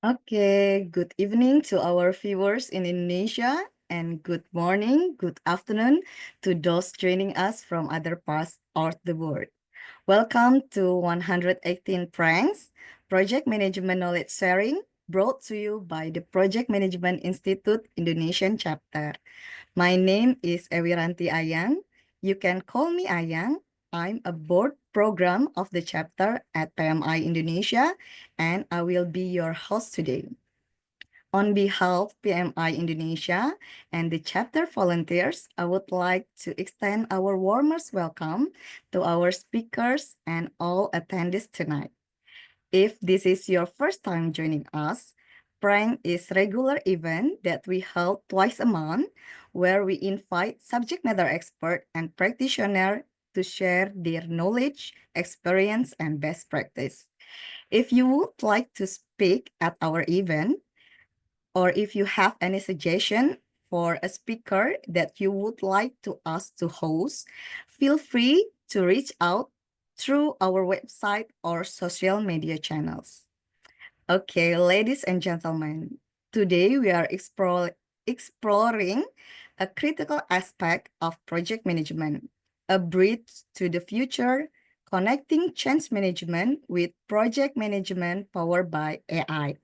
Okay, good evening to our viewers in Indonesia, and good morning, good afternoon to those joining us from other parts of the world. Welcome to 118 Pranks, Project Management Knowledge Sharing, brought to you by the Project Management Institute Indonesian Chapter. My name is Ewiranti Ayang. You can call me Ayang. I'm a board program of the chapter at PMI Indonesia, and I will be your host today. On behalf of PMI Indonesia and the chapter volunteers, I would like to extend our warmest welcome to our speakers and all attendees tonight. If this is your first time joining us, Prank is regular event that we hold twice a month where we invite subject matter expert and practitioner to share their knowledge, experience, and best practice. If you would like to speak at our event, or if you have any suggestion for a speaker that you would like to us to host, feel free to reach out through our website or social media channels. Okay, ladies and gentlemen, today we are exploring a critical aspect of project management, a bridge to the future, connecting change management with project management powered by AI.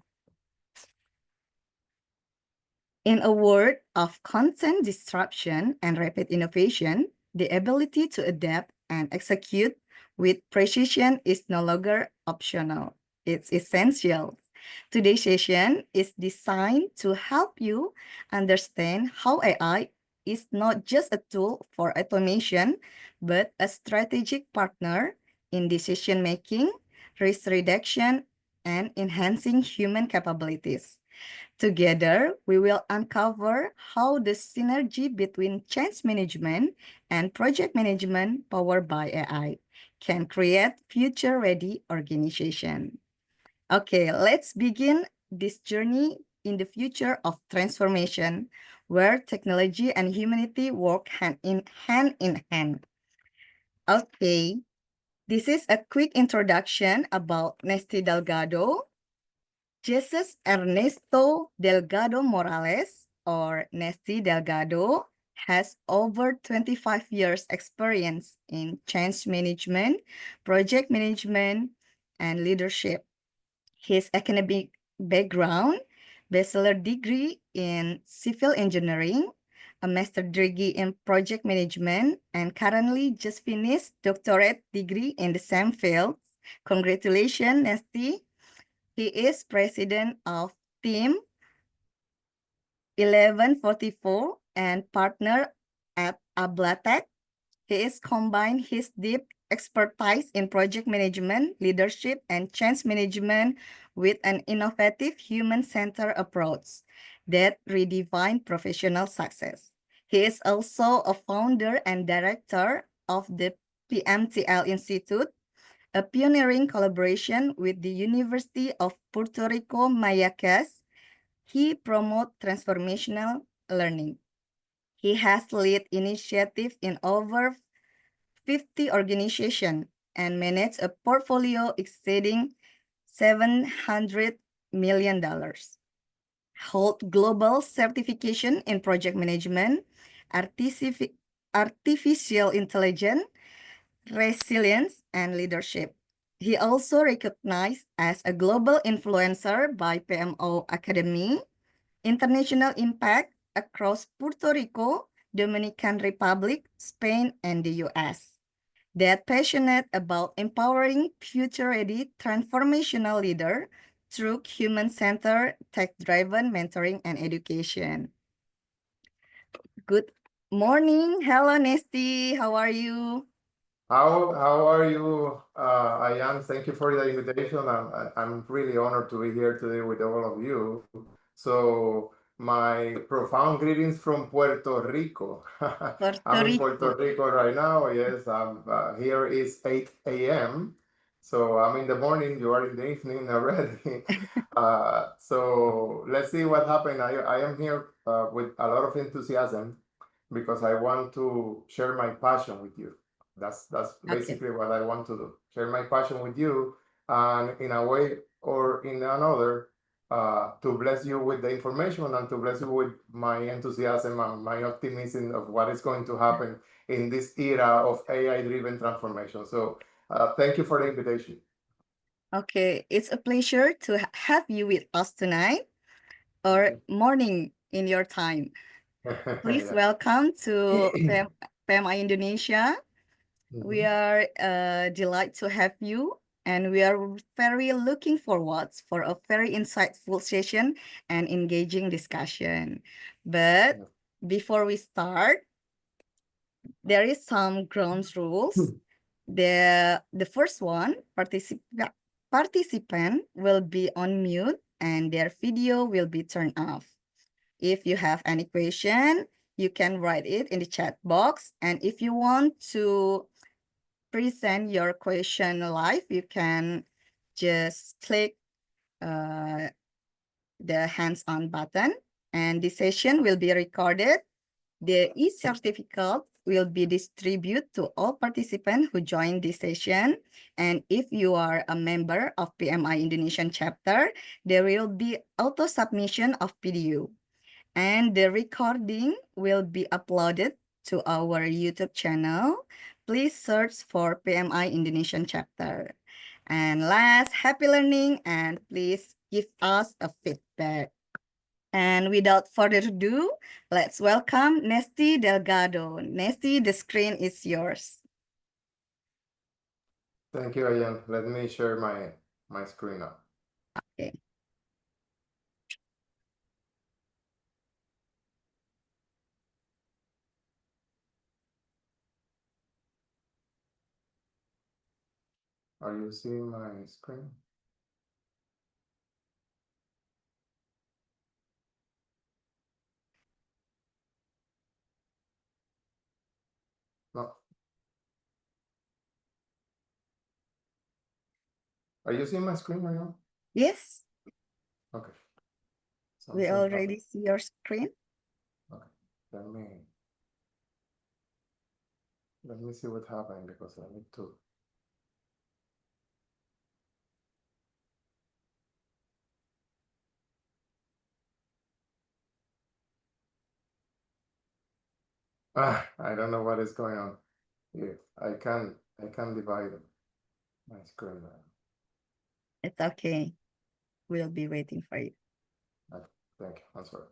In a world of constant disruption and rapid innovation, the ability to adapt and execute with precision is no longer optional. It's essential. Today's session is designed to help you understand how AI is not just a tool for automation, but a strategic partner in decision-making, risk reduction, and enhancing human capabilities. Together, we will uncover how the synergy between change management and project management powered by AI can create future-ready organization. Okay, let's begin this journey in the future of transformation, where technology and humanity work hand in hand. Okay, this is a quick introduction about Nesty Delgado. Jesus Ernesto Delgado Morales, or Nesty Delgado, has over 25 years experience in change management, project management, and leadership. His academic background, bachelor degree in civil engineering, a master degree in project management, and currently just finished doctorate degree in the same field. Congratulations, Nesty. He is president of Team 1144 and partner at Ablatech. He is combined his deep expertise in project management, leadership, and change management with an innovative human-centered approach that redefines professional success. He is also a founder and director of the PMTL Institute, a pioneering collaboration with the University of Puerto Rico Mayagüez. He promotes transformational learning. He has led initiatives in over 50 organizations and manage a portfolio exceeding $700 million. Hold global certification in project management, artificial intelligence, resilience, and leadership. He also recognized as a global influencer by PMO Academy, international impact across Puerto Rico, Dominican Republic, Spain, and the US. That passionate about empowering future-ready transformational leader through human-centered, tech-driven mentoring and education. Good morning. Hello, Nesty. How are you? How are you, Ayan? Thank you for the invitation. I'm really honored to be here today with all of you. So my profound greetings from Puerto Rico. Puerto I'm in Puerto Rico. Rico right now. Yes, here is 8 a.m. So I'm in the morning. You are in the evening already. So let's see what happened. I am here with a lot of enthusiasm because I want to share my passion with you. That's Okay. basically what I want to do. Share my passion with you, and in a way or in another, to bless you with the information and to bless you with my enthusiasm and my optimism of what is going to happen in this era of AI-driven transformation. So, thank you for the invitation. Okay. It's a pleasure to have you with us tonight or morning in your time. Please Yeah. welcome to PMI Indonesia. We Mhm. are delighted to have you, and we are very looking forward for a very insightful session and engaging discussion. But Yeah. before we start, there is some ground rules. The first one, participant will be on mute and their video will be turned off. If you have any question, you can write it in the chat box. And if you want to present your question live, you can just click uh, the hands-on button, and the session will be recorded. The e-certificate will be distributed to all participants who join this session. And if you are a member of PMI Indonesian chapter, there will be auto submission of video. And the recording will be uploaded to our YouTube channel. Please search for PMI Indonesian chapter. And last, happy learning, and please give us a feedback. And without further ado, let's welcome Nesty Delgado. Nesty, the screen is yours. Thank you, Ayan. Let me share my screen now. Okay. Are you seeing my screen? No. Are you seeing my screen right now? Yes, Okay. we Something happened. already see your screen. Okay. Let me let me see what happened because I need to. I don't know what is going on here. I can divide my screen. It's okay. We'll be waiting for you. Uh, Thank you. I'm sorry.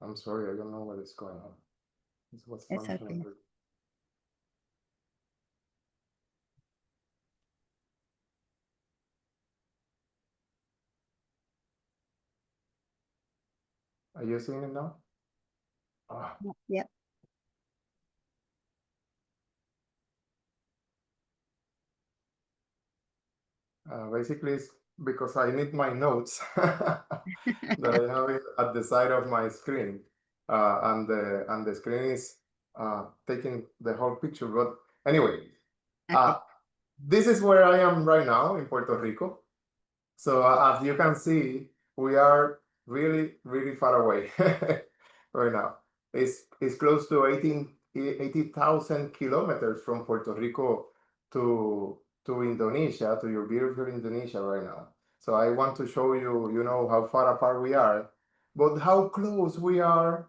I'm sorry. I don't know what is going on. It's what's It's functioning. okay. Are you seeing it now? Ah, Yep. Basically, it's because I need my notes that I have it at the side of my screen, and the screen is taking the whole picture. But anyway, Okay. this is where I am right now in Puerto Rico. So as you can see, we are really, really far away right now. It's close to 80,000 kilometers from Puerto Rico to Indonesia, to your beautiful Indonesia right now. So I want to show you, how far apart we are, but how close we are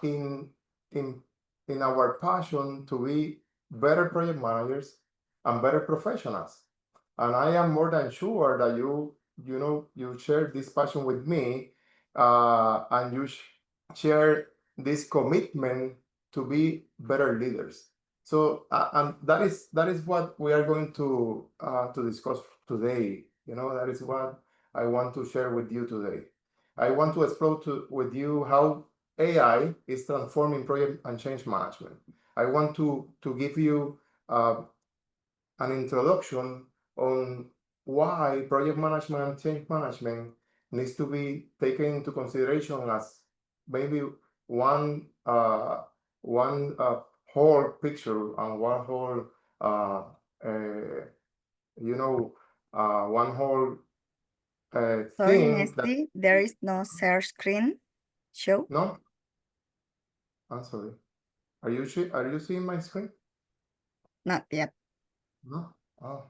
in in in our passion to be better project managers and better professionals. And I am more than sure that you share this passion with me, and you share this commitment to be better leaders. So, and that is what we are going to discuss today. That is what I want to share with you today. I want to explore with you how AI is transforming project and change management. I want to give you uh, an introduction on why project management and change management needs to be taken into consideration as maybe one whole picture and one whole uh, uh, you know one whole Sorry, thing that. Nesty. There is no share screen show. No, I'm sorry. Are you seeing my screen? Not yet. No. Oh,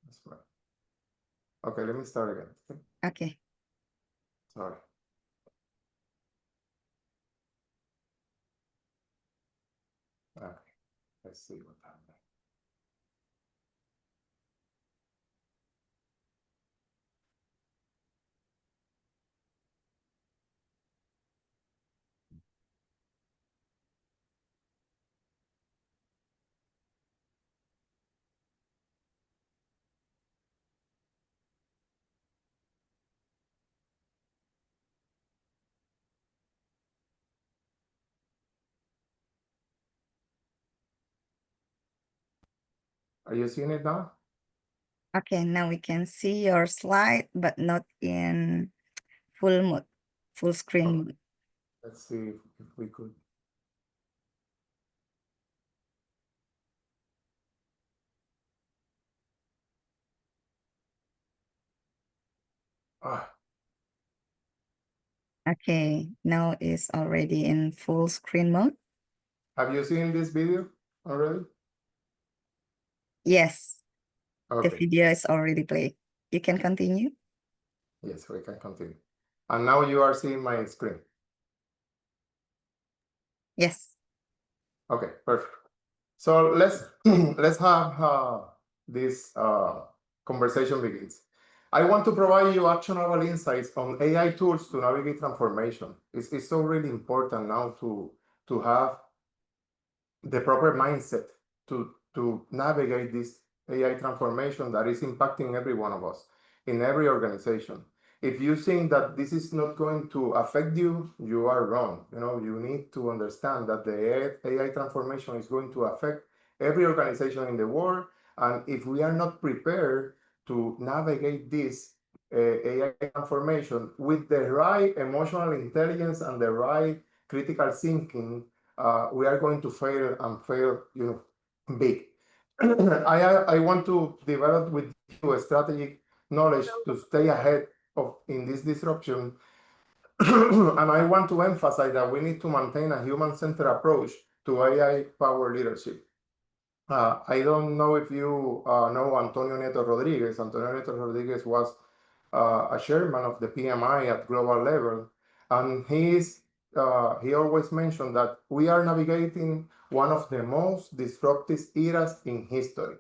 that's right. Okay, let me start again. Okay? Okay. Sorry. Okay, let's see what happened. Are you seeing it now? Okay, now we can see your slide, but not in full mode, full screen Okay, mode. let's see if we could. Ah, Okay, now it's already in full screen mode. have you seen this video already? Yes, the Okay, video is already played. You can continue. yes, we can continue. And now you are seeing my screen. Yes. Okay, perfect. So let's let's have this conversation begins. I want to provide you actionable insights on AI tools to navigate transformation. It's so really important now to have the proper mindset to navigate this AI transformation that is impacting every one of us in every organization. If you think that this is not going to affect you, you are wrong. You need to understand that the AI transformation is going to affect every organization in the world. And if we are not prepared to navigate this AI transformation with the right emotional intelligence and the right critical thinking, we are going to fail and fail, big. I want to develop with you a strategic knowledge to stay ahead of in this disruption. And I want to emphasize that we need to maintain a human-centered approach to AI-powered leadership. I don't know if you know Antonio Nieto Rodriguez. Antonio Nieto Rodriguez was a chairman of the PMI at global level, and he always mentioned that we are navigating one of the most disruptive eras in history.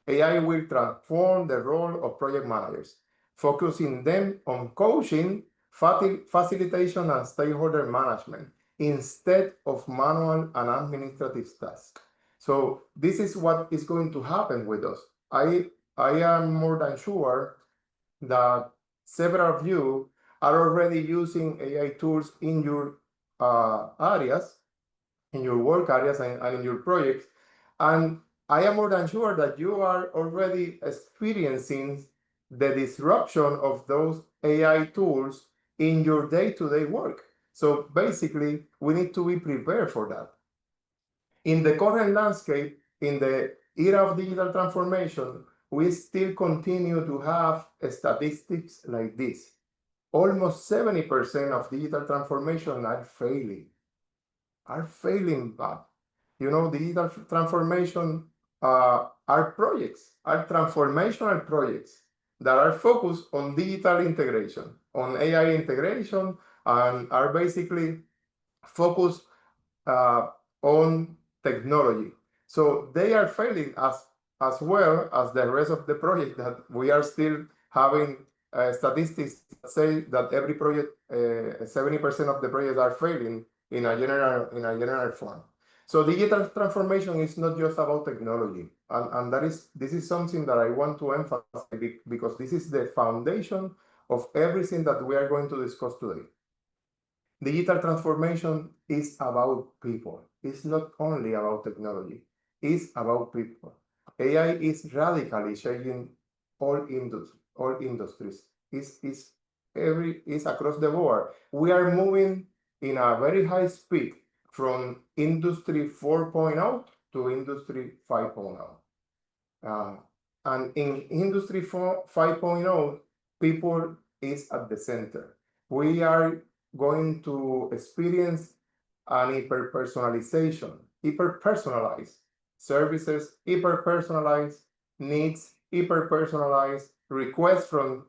AI will transform the role of project managers, focusing them on coaching, facilitation, and stakeholder management instead of manual and administrative tasks. So this is what is going to happen with us. I am more than sure that several of you are already using AI tools in your areas, in your work areas, and in your projects. And I am more than sure that you are already experiencing the disruption of those AI tools in your day-to-day work. So basically, we need to be prepared for that. In the current landscape, in the era of digital transformation, we still continue to have statistics like this. Almost 70% of digital transformation are failing bad. You know, digital transformation are transformational projects that are focused on digital integration, on AI integration, and are basically focused uh, on technology. So they are failing as well as the rest of the project that we are still having statistics that say that every project, 70% of the projects are failing in a general form. So digital transformation is not just about technology, and this is something that I want to emphasize because this is the foundation of everything that we are going to discuss today. Digital transformation is about people. It's not only about technology. It's about people. AI is radically changing all industries. It's across the board. We are moving in a very high speed from Industry 4.0 to Industry 5.0. Uh, and in Industry 5.0, people is at the center. We are going to experience an hyper-personalized services, hyper-personalized needs, hyper-personalized requests from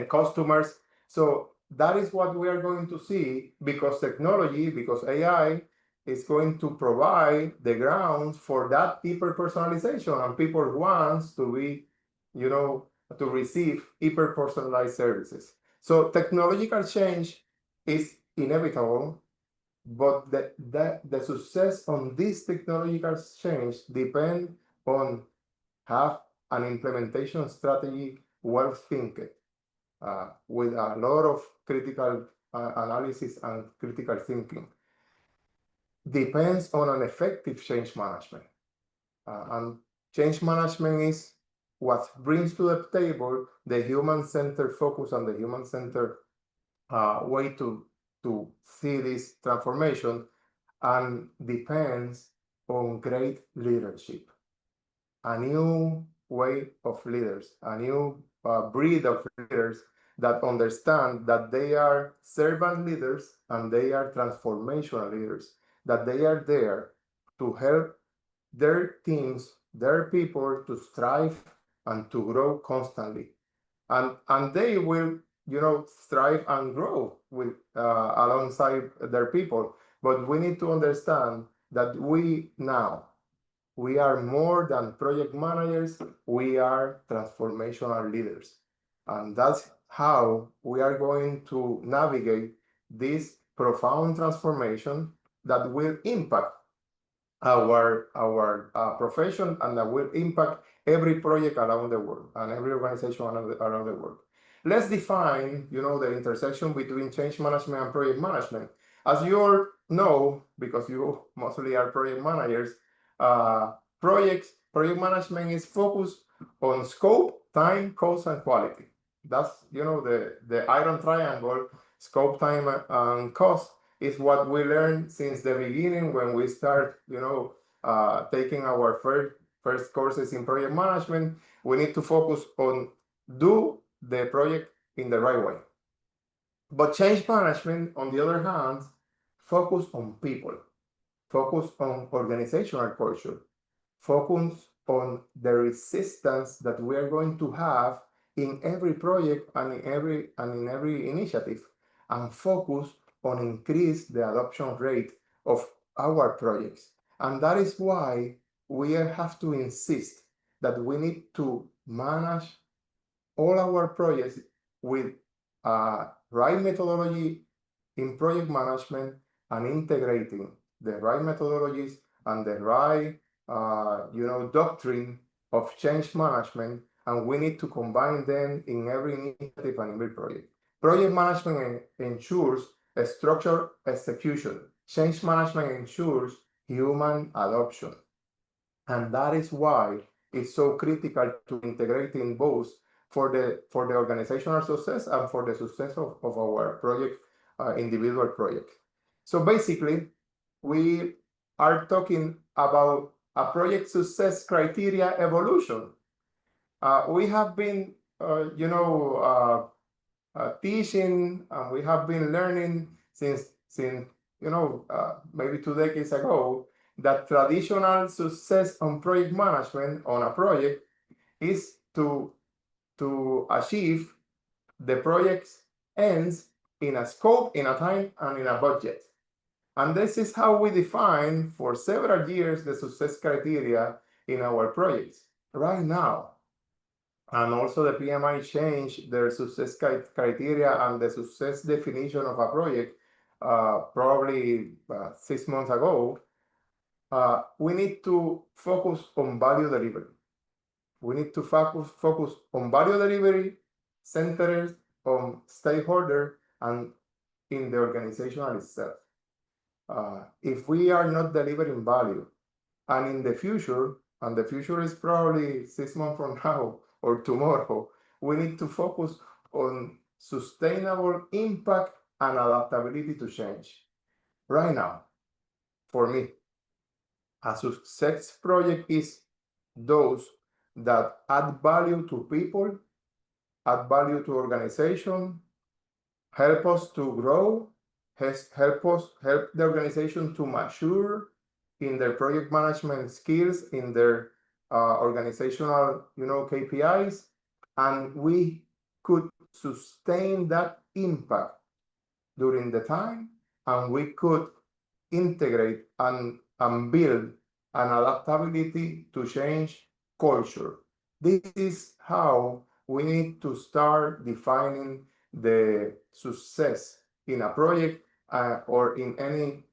customers. So that is what we are going to see because technology, because AI is going to provide the grounds for that hyper personalization, and people wants to be, you know, to receive hyper personalized services. So technological change is inevitable, but the success on this technological change depend on have an implementation strategy well thinked with a lot of critical analysis and critical thinking. Depends on an effective change management. And change management is what brings to the table the human-centered focus and the human-centered way to see this transformation, and depends on great leadership, a new way of leaders, a new breed of leaders that understand that they are servant leaders and they are transformational leaders, that they are there to help their teams, their people to strive and to grow constantly. And they will, strive and grow with alongside their people. But we need to understand that we are more than project managers, we are transformational leaders. And that's how we are going to navigate this profound transformation that will impact our profession and that will impact every project around the world and every organization around the world. Let's define, the intersection between change management and project management. As you all know, because you mostly are project managers, uh, project management is focused on scope, time, cost, and quality. That's, the iron triangle: scope, time, and cost is what we learned since the beginning when we start, taking our first courses in project management. We need to focus on do the project in the right way. But change management, on the other hand, focus on people, focus on organizational culture, focus on the resistance that we are going to have in every project and in every initiative, and focus on increase the adoption rate of our projects. And that is why we have to insist that we need to manage all our projects with right methodology in project management, and integrating the right methodologies and the right doctrine of change management, and we need to combine them in every initiative and every project. Project management ensures a structured execution. Change management ensures human adoption. And that is why it's so critical to integrate in both for the organizational success and for the success of our project, individual project. So basically, we are talking about a project success criteria evolution. We have been, teaching, and we have been learning since maybe 2 decades ago, that traditional success on project management on a project is to achieve the project's ends in a scope, in a time, and in a budget. And this is how we define for several years the success criteria in our projects. Right now, and also the PMI changed their success criteria and the success definition of a project probably 6 months ago. We need to focus on value delivery. We need to focus on value delivery, centered on stakeholder and in the organizational itself. If we are not delivering value, and in the future, and the future is probably 6 months from now or tomorrow, we need to focus on sustainable impact and adaptability to change. Right now, for me, a success project is those that add value to people, add value to organization, help us to grow, help the organization to mature in their project management skills, in their organizational KPIs, and we could sustain that impact during the time, and we could integrate and build an adaptability to change culture. This is how we need to start defining the success in a project or in any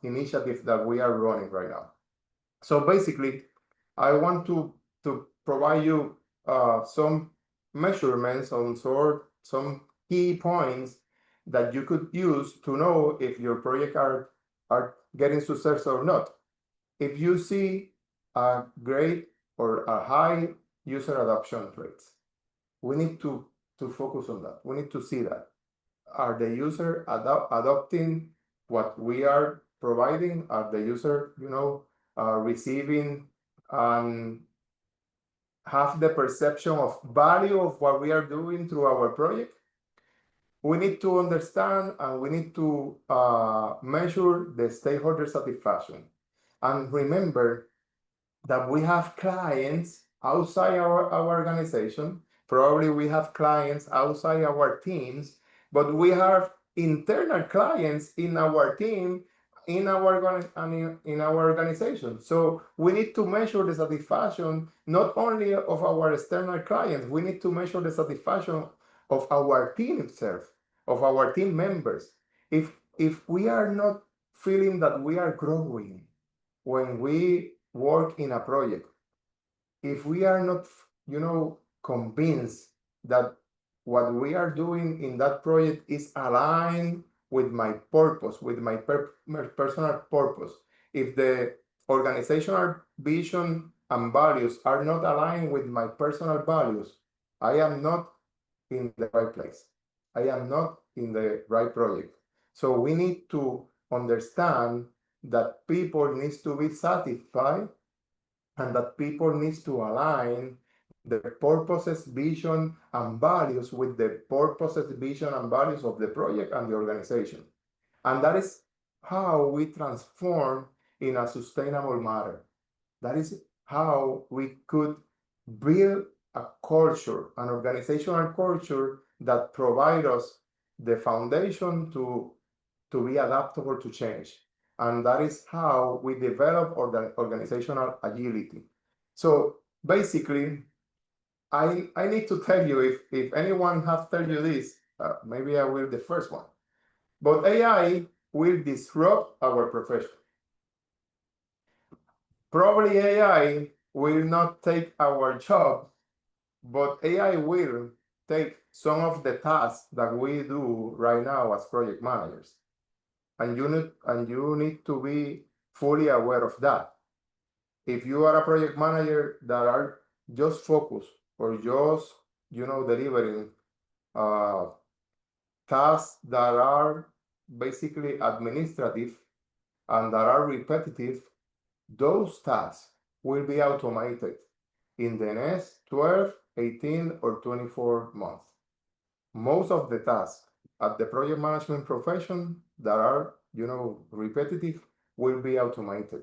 initiative that we are running right now. So basically, I want to provide you some measurements on some key points that you could use to know if your project are getting success or not. If you see a great or a high user adoption rates, we need to focus on that. We need to see that. Are the user adopting what we are providing? Are the user, receiving and have the perception of value of what we are doing through our project? We need to understand and we need to measure the stakeholder satisfaction. And remember that we have clients outside our organization. Probably we have clients outside our teams, but we have internal clients in our team, in our organization. So we need to measure the satisfaction not only of our external clients, we need to measure the satisfaction of our team itself, of our team members. If we are not feeling that we are growing when we work in a project, if we are not, convinced that what we are doing in that project is aligned with my purpose, with my personal purpose, if the organizational vision and values are not aligned with my personal values, I am not in the right place. I am not in the right project. So we need to understand that people needs to be satisfied and that people needs to align the purposes, vision, and values with the purposes, vision, and values of the project and the organization. And that is how we transform in a sustainable manner. That is how we could build a culture, an organizational culture that provide us the foundation to be adaptable to change. And that is how we develop organizational agility. So basically, I need to tell you, if anyone has tell you this, maybe I will the first one. But AI will disrupt our profession. Probably AI will not take our job, but AI will take some of the tasks that we do right now as project managers. And you need to be fully aware of that. If you are a project manager that are just focused or just delivering uh, tasks that are basically administrative and that are repetitive, those tasks will be automated in the next 12, 18, or 24 months. Most of the tasks at the project management profession that are, repetitive will be automated,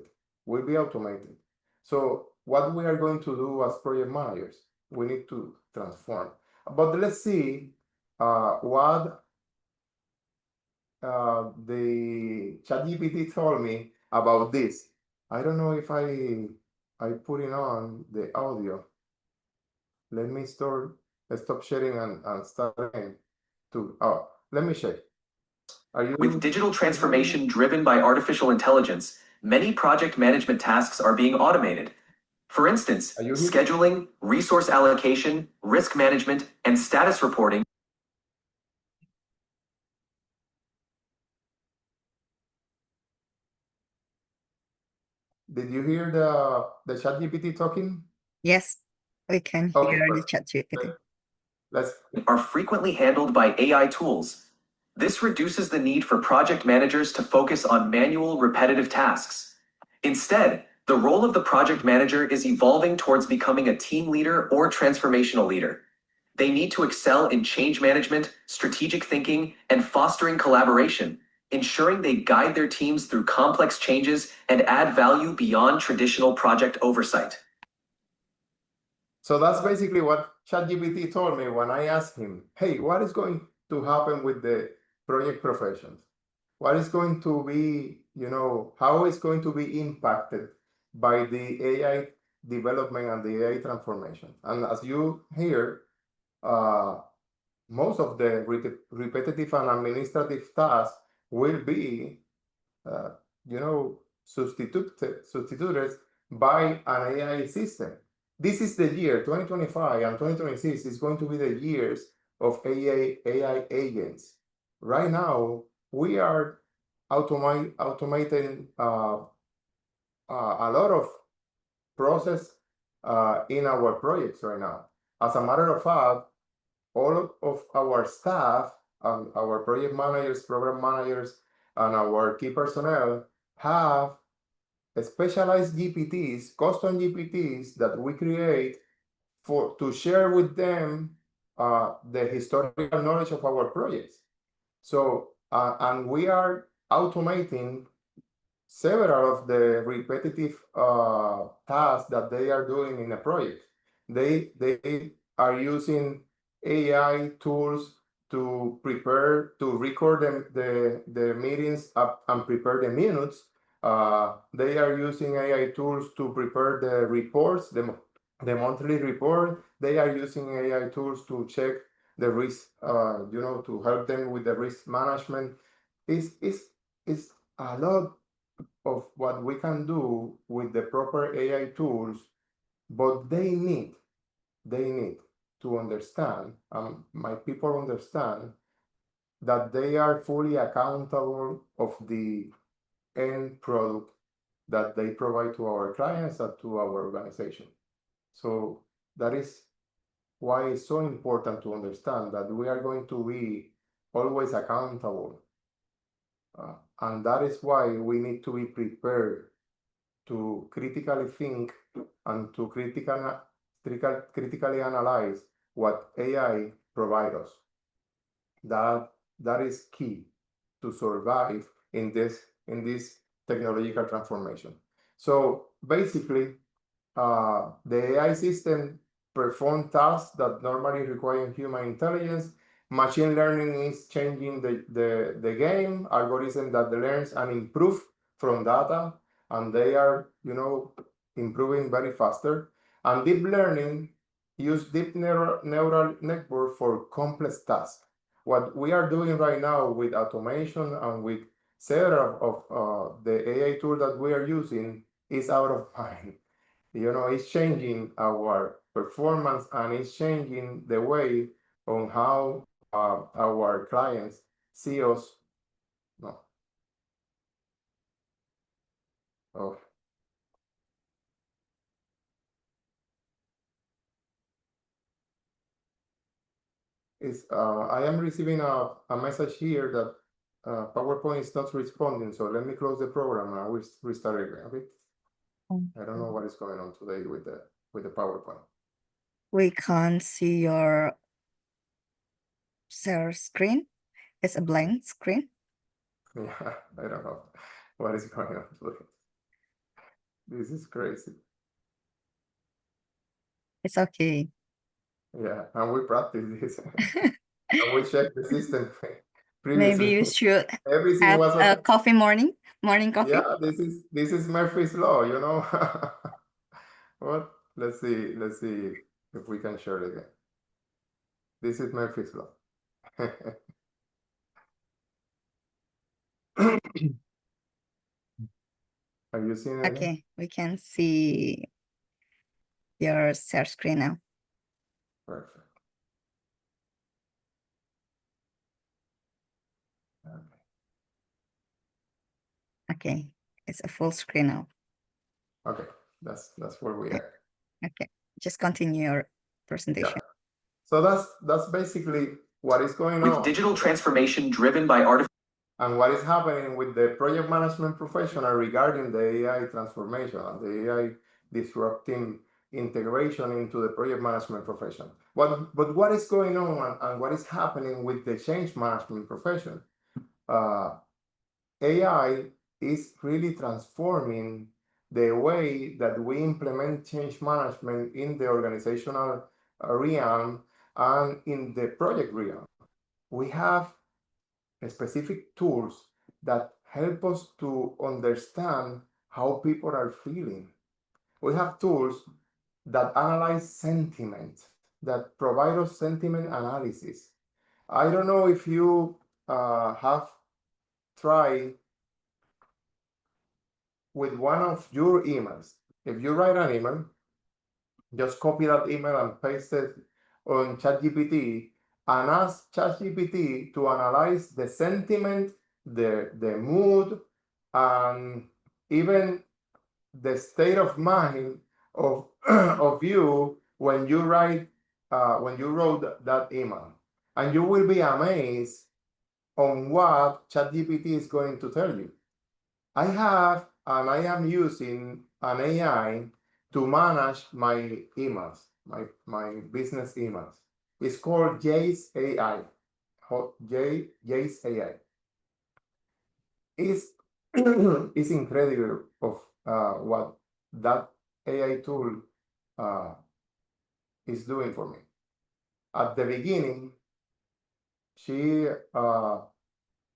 So what we are going to do as project managers, we need to transform. But let's see what the ChatGPT told me about this. I don't know if I put it on the audio. Let me stop sharing and start again. Let me check. With digital transformation driven by artificial intelligence, many project management tasks are being automated. For instance, scheduling, resource allocation, risk management, and status reporting. Did you hear the ChatGPT talking? Yes, we can Okay, hear the perfect. chat GPT. Let's are frequently handled by AI tools. This reduces the need for project managers to focus on manual, repetitive tasks. Instead, the role of the project manager is evolving towards becoming a team leader or transformational leader. They need to excel in change management, strategic thinking, and fostering collaboration, ensuring they guide their teams through complex changes and add value beyond traditional project oversight. So that's basically what ChatGPT told me when I asked him, hey, what is going to happen with the project professions? What is going to be, how is going to be impacted by the AI development and the AI transformation? And as you hear, most of the repetitive and administrative tasks will be, uh, substituted by an AI system. This is the year 2025 and 2026 is going to be the years of AI agents. Right now, we are automating a lot of process in our projects right now. As a matter of fact, all of our staff, our project managers, program managers, and our key personnel have specialized GPTs, custom GPTs that we create to share with them the historical knowledge of our projects. So, and we are automating several of the repetitive tasks that they are doing in a project. They are using AI tools to record the meetings up and prepare the minutes. They are using AI tools to prepare the reports, the monthly report. They are using AI tools to check the risk, to help them with the risk management. It's a lot of what we can do with the proper AI tools, but they need to understand, my people understand that they are fully accountable of the end product that they provide to our clients and to our organization. So that is why it's so important to understand that we are going to be always accountable. And that is why we need to be prepared to critically think and to critically analyze what AI provides us. That is key to survive in this technological transformation. So basically, the AI system perform tasks that normally require human intelligence. Machine learning is changing the game, algorithm that learns and improve from data, and they are, improving very faster. And deep learning use deep neural network for complex tasks. What we are doing right now with automation and with several of the AI tool that we are using is out of mind. It's changing our performance, and it's changing the way on how our clients see us. No. Oh, I am receiving a message here that PowerPoint is not responding. So let me close the program and I will restart again. Okay. I don't know what is going on today with the PowerPoint. We can't see your share screen. It's a blank screen. Yeah, I don't know what is going on today. This is crazy. It's okay. Yeah, and we practice this. And we check the system Maybe previously. you should Everything have was a okay. coffee morning coffee. Yeah, this is Murphy's law, What? Let's see if we can share it again. This is Murphy's law. Are you seeing it again? Okay, we can see your share screen now. Perfect. Okay, it's a full screen now. Okay, that's where we are. Okay, just continue your Yeah. presentation. So that's basically what is going With on. digital transformation driven by artificial And what is happening with the project management professional regarding the AI transformation and the AI disrupting integration into the project management profession. But what is going on and what is happening with the change management profession? AI is really transforming the way that we implement change management in the organizational realm and in the project realm. We have specific tools that help us to understand how people are feeling. We have tools that analyze sentiment, that provide us sentiment analysis. I don't know if you have tried with one of your emails. If you write an email, just copy that email and paste it on ChatGPT and ask ChatGPT to analyze the sentiment, the mood, and even the state of mind of of you when you wrote that email, and you will be amazed on what ChatGPT is going to tell you. I have and I am using an AI to manage my emails, my business emails. It's called Jace AI. Jace AI. It's it's incredible of what that AI tool uh, is doing for me. At the beginning, she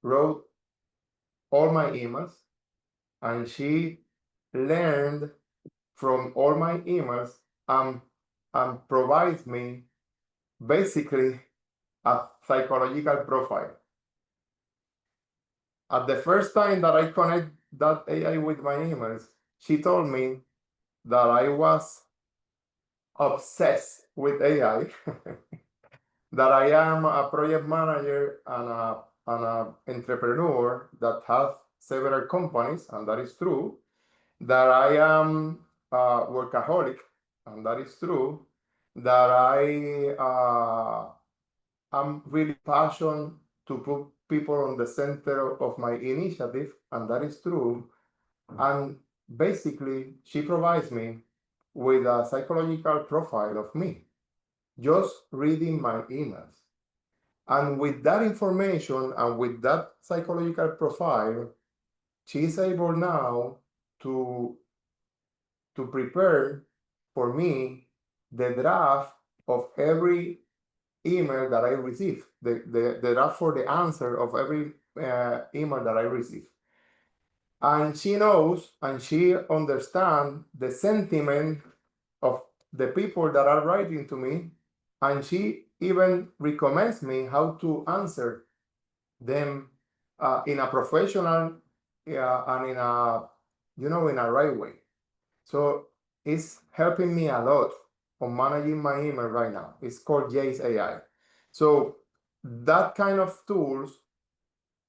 wrote all my emails and she learned from all my emails and, and provides me basically a psychological profile. At the first time that I connect that AI with my emails, she told me that I was obsessed with AI, that I am a project manager and a entrepreneur that has several companies, and that is true, that I am a workaholic, and that is true, that I'm really passionate to put people on the center of my initiative, and that is true. And basically, she provides me with a psychological profile of me, just reading my emails. And with that information and with that psychological profile, she's able now to, to prepare for me the draft of every email that I receive, the draft for the answer of every email that I receive. And she knows and she understands the sentiment of the people that are writing to me, and she even recommends me how to answer them in a professional and in a, in a right way. So it's helping me a lot on managing my email right now. It's called Jace AI. So that kind of tools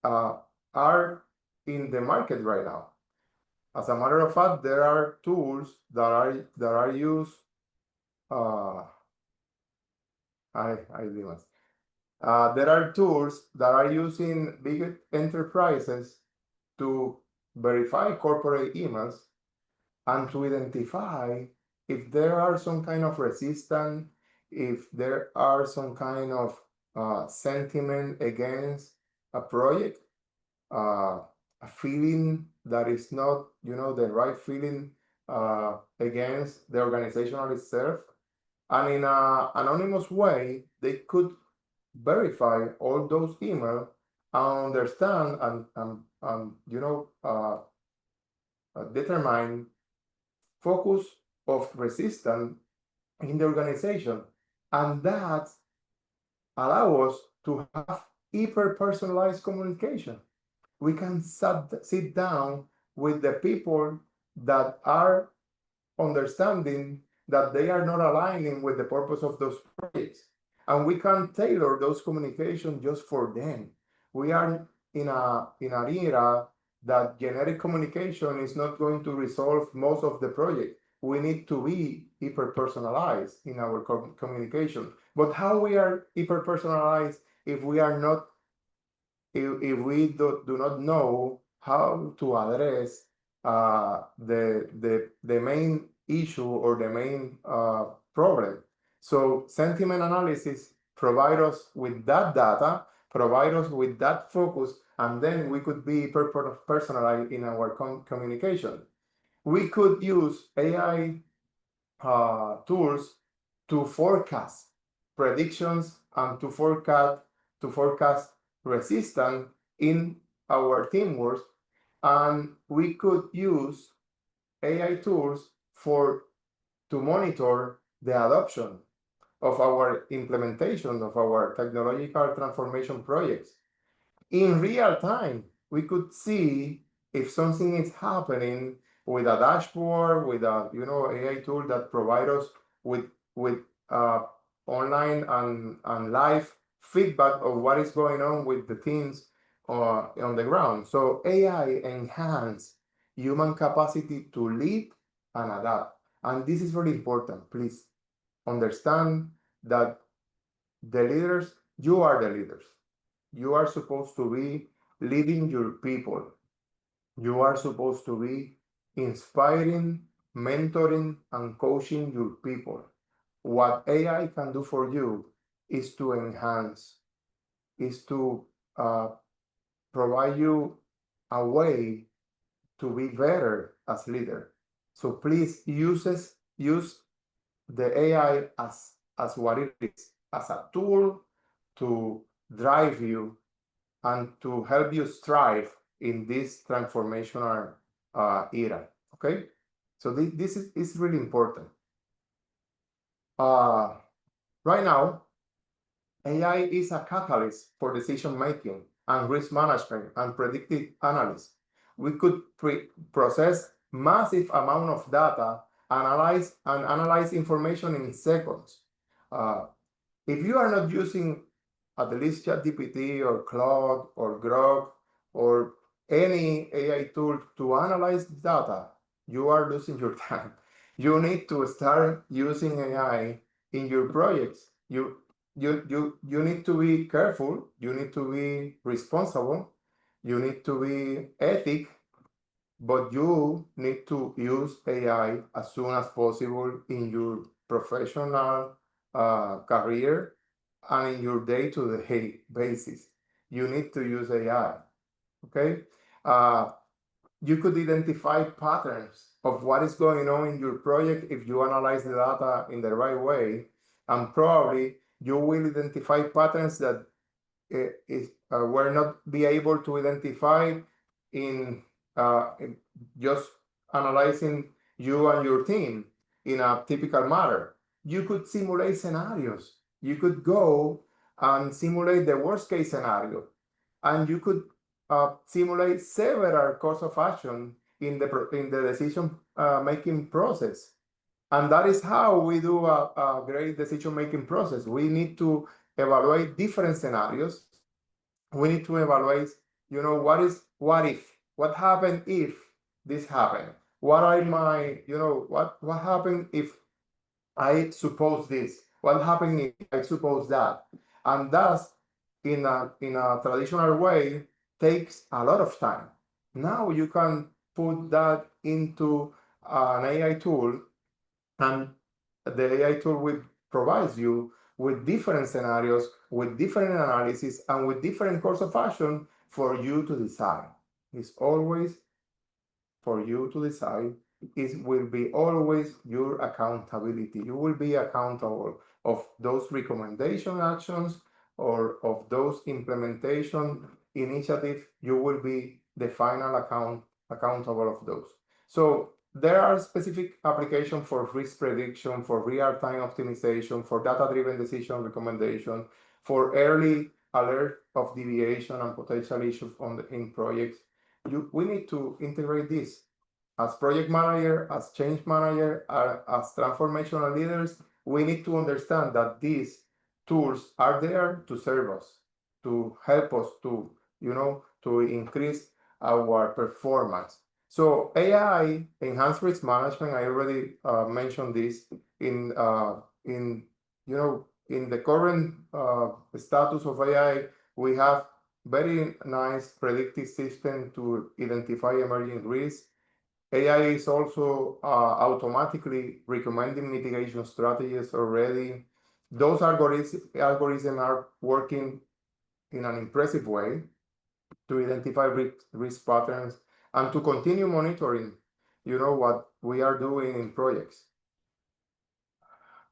uh, are in the market right now. As a matter of fact, there are tools that are used. Uh, I didn't. There are tools that are using big enterprises to verify corporate emails and to identify if there are some kind of resistance, if there are some kind of sentiment against a project, a feeling that is not, the right feeling against the organizational itself. And in an anonymous way, they could verify all those emails and understand and determine focus of resistance in the organization. And that allows us to have hyper personalized communication. We can sit down with the people that are understanding that they are not aligning with the purpose of those projects. And we can tailor those communications just for them. We are in an era that generic communication is not going to resolve most of the project. We need to be hyper personalized in our communication. But how we are hyper personalized if we are not, if we do not know how to address the main issue or the main problem. So sentiment analysis provide us with that data, provide us with that focus, and then we could be personalized in our communication. We could use AI tools to forecast predictions and to forecast resistance in our teamwork, and we could use AI tools for to monitor the adoption of our implementation of our technological transformation projects in real time. We could see if something is happening with a dashboard, with a AI tool that provide us with uh, online and live feedback of what is going on with the teams on the ground. So AI enhance human capacity to lead and adapt. And this is very important. Please understand that the leaders, you are the leaders. You are supposed to be leading your people. You are supposed to be inspiring, mentoring, and coaching your people. What AI can do for you is to enhance, is to uh, provide you a way to be better as leader. So please use the AI as what it is, as a tool to drive you and to help you strive in this transformational era. Okay, so this is really important. Uh, right now, AI is a catalyst for decision making and risk management and predictive analysis. We could process massive amount of data, analyze information in seconds. Uh, if you are not using at least ChatGPT or Claude or Grok or any AI tool to analyze data, you are losing your time. You need to start using AI in your projects. You need to be careful. You need to be responsible. You need to be ethic, but you need to use AI as soon as possible in your professional career and in your day-to-day basis. You need to use AI. Okay. Uh, you could identify patterns of what is going on in your project if you analyze the data in the right way, and probably you will identify patterns that were not be able to identify in just analyzing you and your team in a typical matter. You could simulate scenarios. You could go and simulate the worst case scenario, and you could simulate several course of action in the decision making process. And that is how we do a great decision making process. We need to evaluate different scenarios. We need to evaluate, what if, what happened if this happened? What are my, what happened if I suppose this? What happened if I suppose that? And thus, in a traditional way, takes a lot of time. Now you can put that into an AI tool, and the AI tool will provide you with different scenarios, with different analysis, and with different course of action for you to decide. It's always for you to decide. It will be always your accountability. You will be accountable of those recommendation actions or of those implementation initiatives. You will be the final accountable of those. So there are specific applications for risk prediction, for real-time optimization, for data-driven decision recommendation, for early alert of deviation and potential issues in projects. We need to integrate this as project manager, as change manager, as transformational leaders. We need to understand that these tools are there to serve us, to help us to increase our performance. So AI, enhanced risk management, I already mentioned this in in the current status of AI. We have very nice predictive system to identify emerging risks. AI is also automatically recommending mitigation strategies already. Those algorithms are working in an impressive way to identify risk patterns and to continue monitoring, what we are doing in projects.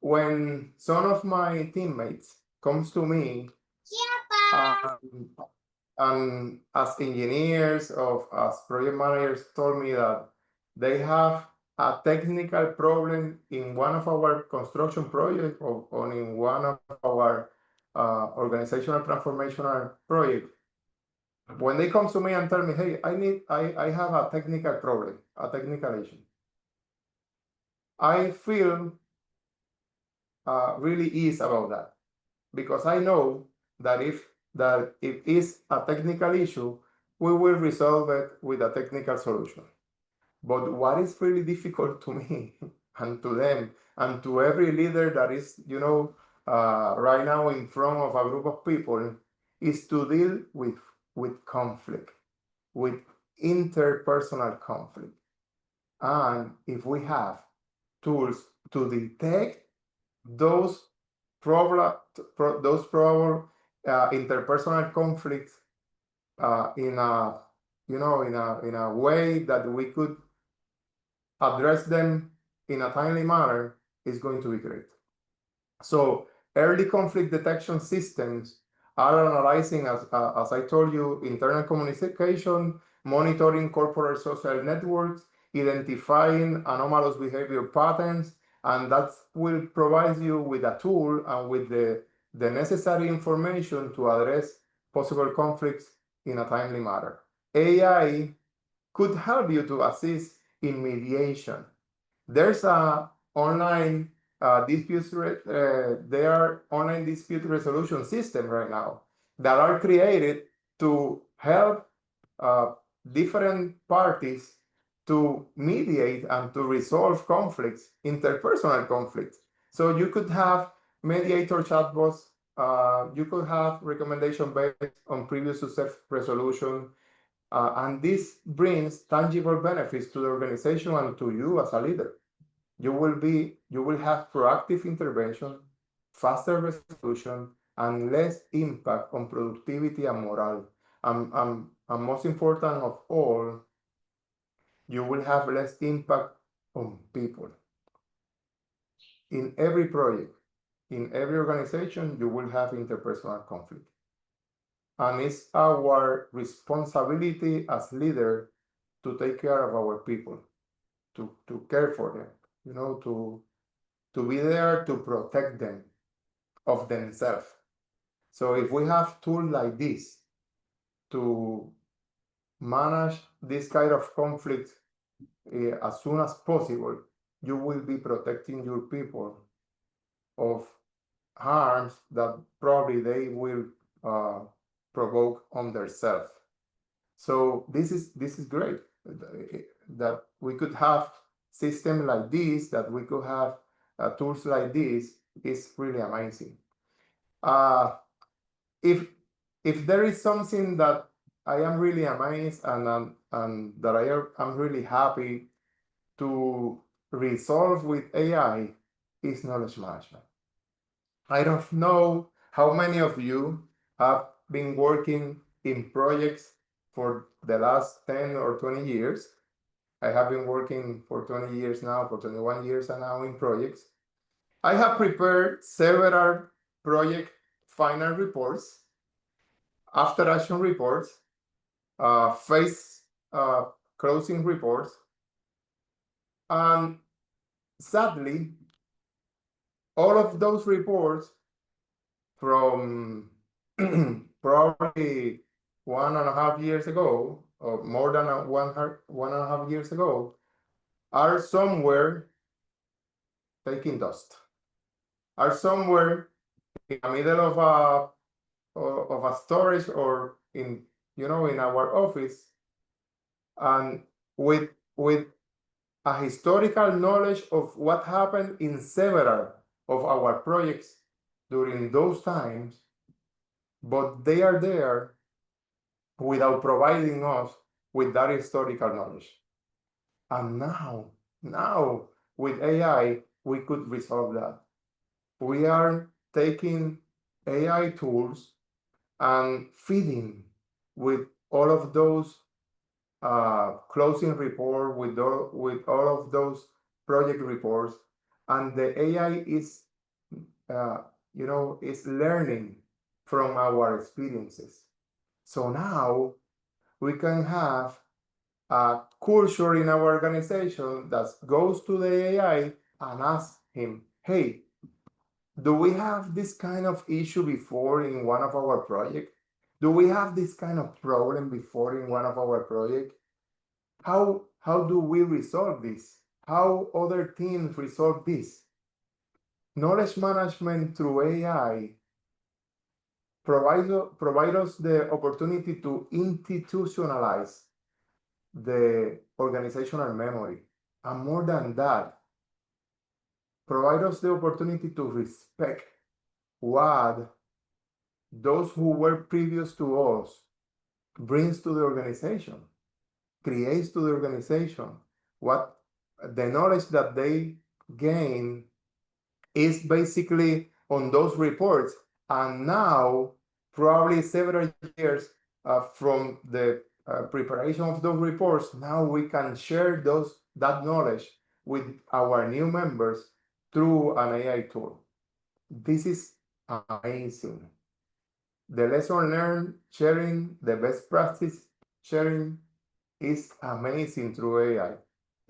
When some of my teammates comes to me, um, and as engineers or as project managers told me that they have a technical problem in one of our construction projects, or in one of our organizational transformational projects. When they come to me and tell me, hey, I have a technical problem, a technical issue, I feel really easy about that, because I know that if it's a technical issue, we will resolve it with a technical solution. But what is really difficult to me and to them and to every leader that is, right now in front of a group of people, is to deal with conflict, with interpersonal conflict. And if we have tools to detect those problem, interpersonal conflicts in a in a way that we could address them in a timely manner, is going to be great. So early conflict detection systems are analyzing, as I told you, internal communication, monitoring corporate social networks, identifying anomalous behavior patterns, and that will provide you with a tool and with the necessary information to address possible conflicts in a timely manner. AI could help you to assist in mediation. There's a online there are online dispute resolution system right now that are created to help uh, different parties to mediate and to resolve conflicts, interpersonal conflicts. So you could have mediator chatbots. You could have recommendation based on previous success resolution. And this brings tangible benefits to the organization and to you as a leader. You will have proactive intervention, faster resolution, and less impact on productivity and morale. And most important of all, you will have less impact on people. In every project, in every organization, you will have interpersonal conflict. And it's our responsibility as leader to take care of our people, to care for them, to be there to protect them of themselves. So if we have tools like this to manage this kind of conflict as soon as possible, you will be protecting your people of harms that probably they will uh, provoke on themselves. So this is great that we could have system like this, that we could have tools like this. Is really amazing. Uh, if if there is something that I am really amazed and that I'm really happy to resolve with AI is knowledge management. I don't know how many of you have been working in projects for the last 10 or 20 years. I have been working for 20 years now, for 21 years and now in projects. I have prepared several project final reports, after action reports, phase closing reports, and sadly, all of those reports from probably 1.5 years ago, or more than 1.5 years ago, are somewhere taking dust, are somewhere in the middle of a storage or in our office, and with a historical knowledge of what happened in several of our projects during those times, but they are there without providing us with that historical knowledge. And now with AI, we could resolve that. We are taking AI tools and feeding with all of those closing report, with all of those project reports, and the AI uh, is learning from our experiences. So now we can have a culture in our organization that goes to the AI and asks him, hey, do we have this kind of issue before in one of our projects? Do we have this kind of problem before in one of our projects? How do we resolve this? How other teams resolve this? Knowledge management through AI provide us the opportunity to institutionalize the organizational memory. And more than that, provide us the opportunity to respect what those who were previous to us brings to the organization, creates to the organization, what the knowledge that they gain is basically on those reports. And now, probably several years from the preparation of those reports, now we can share that knowledge with our new members through an AI tool. This is amazing. The lesson learned sharing, the best practice sharing is amazing through AI.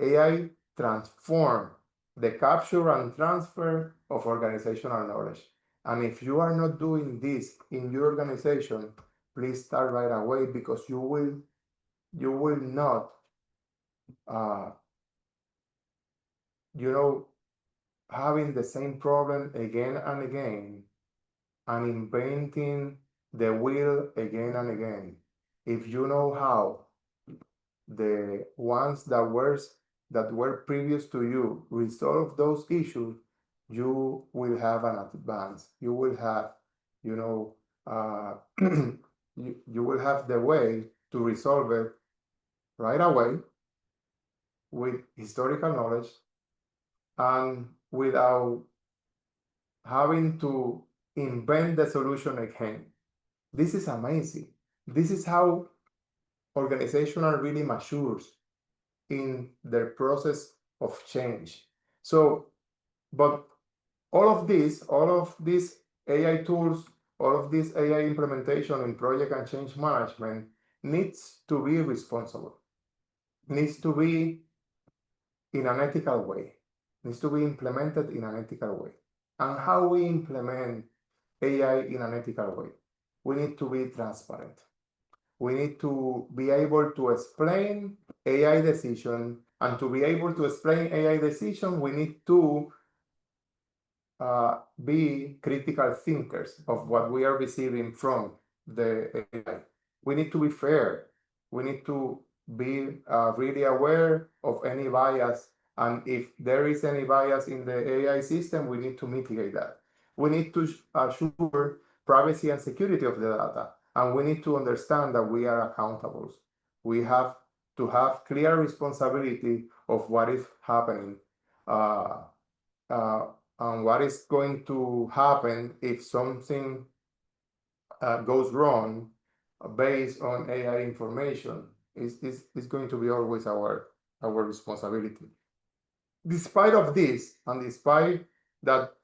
AI transform the capture and transfer of organizational knowledge. And if you are not doing this in your organization, please start right away, because you will not uh, you know having the same problem again and again and inventing the wheel again and again. If you know how the ones that were previous to you resolve those issues, you will have an advance. You will have, you know, you will have the way to resolve it right away with historical knowledge and without having to invent the solution again. This is amazing. This is how organization are really matures in their process of change. So, but all of these AI tools, all of this AI implementation in project and change management needs to be responsible, needs to be in an ethical way, needs to be implemented in an ethical way. And how we implement AI in an ethical way? We need to be transparent. We need to be able to explain AI decision, and to be able to explain AI decision, we need to be critical thinkers of what we are receiving from the AI. We need to be fair. We need to be really aware of any bias. And if there is any bias in the AI system, we need to mitigate that. We need to assure privacy and security of the data. And we need to understand that we are accountable. We have to have clear responsibility of what is happening. Uh, and what is going to happen if something goes wrong based on AI information is going to be always our responsibility. Despite of this, and despite that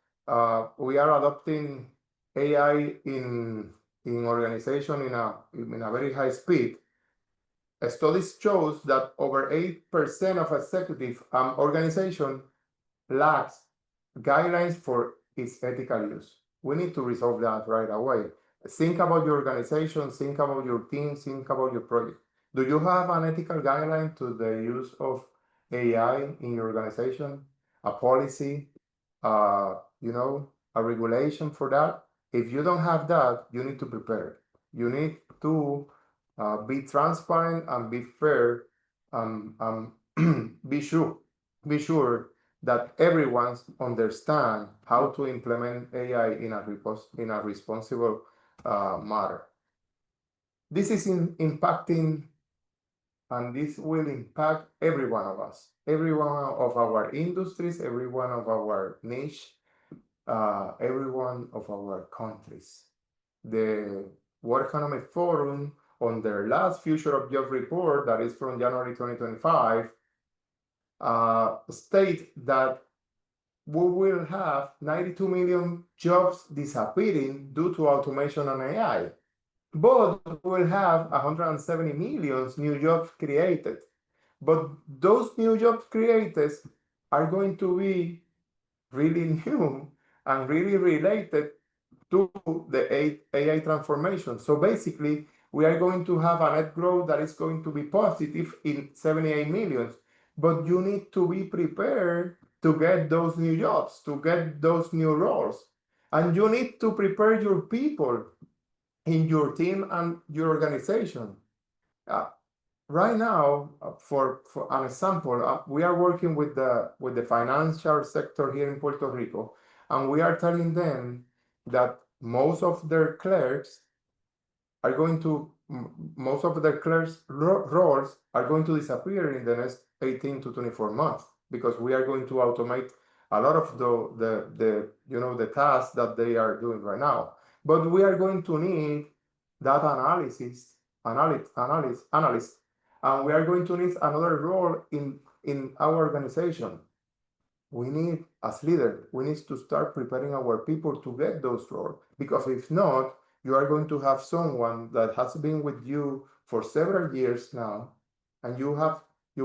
we are adopting AI in organization in a very high speed, studies shows that over 8% of executive organization lacks guidelines for its ethical use. We need to resolve that right away. Think about your organization, think about your team, think about your project. Do you have an ethical guideline to the use of AI in your organization? A policy, a regulation for that? If you don't have that, you need to prepare. You need to be transparent and be fair, and be sure that everyone understand how to implement AI in a responsible manner. This is impacting, and this will impact every one of us, every one of our industries, every one of our niche, every one of our countries. The World Economic Forum, on their last Future of Jobs report, that is from January 2025, state that we will have 92 million jobs disappearing due to automation and AI, but we will have 170 million new jobs created. But those new jobs created are going to be really new and really related to the AI transformation. So basically, we are going to have a net growth that is going to be positive in 78 million. But you need to be prepared to get those new jobs, to get those new roles. And you need to prepare your people in your team and your organization. Right now, for an example, we are working with the financial sector here in Puerto Rico, and we are telling them that most of their clerks are going to most of their clerks roles are going to disappear in the next 18 to 24 months, because we are going to automate a lot of the tasks that they are doing right now. But we are going to need data analysts, and we are going to need another role in our organization. We need, as leaders, we need to start preparing our people to get those roles, because if not, you are going to have someone that has been with you for several years now, and you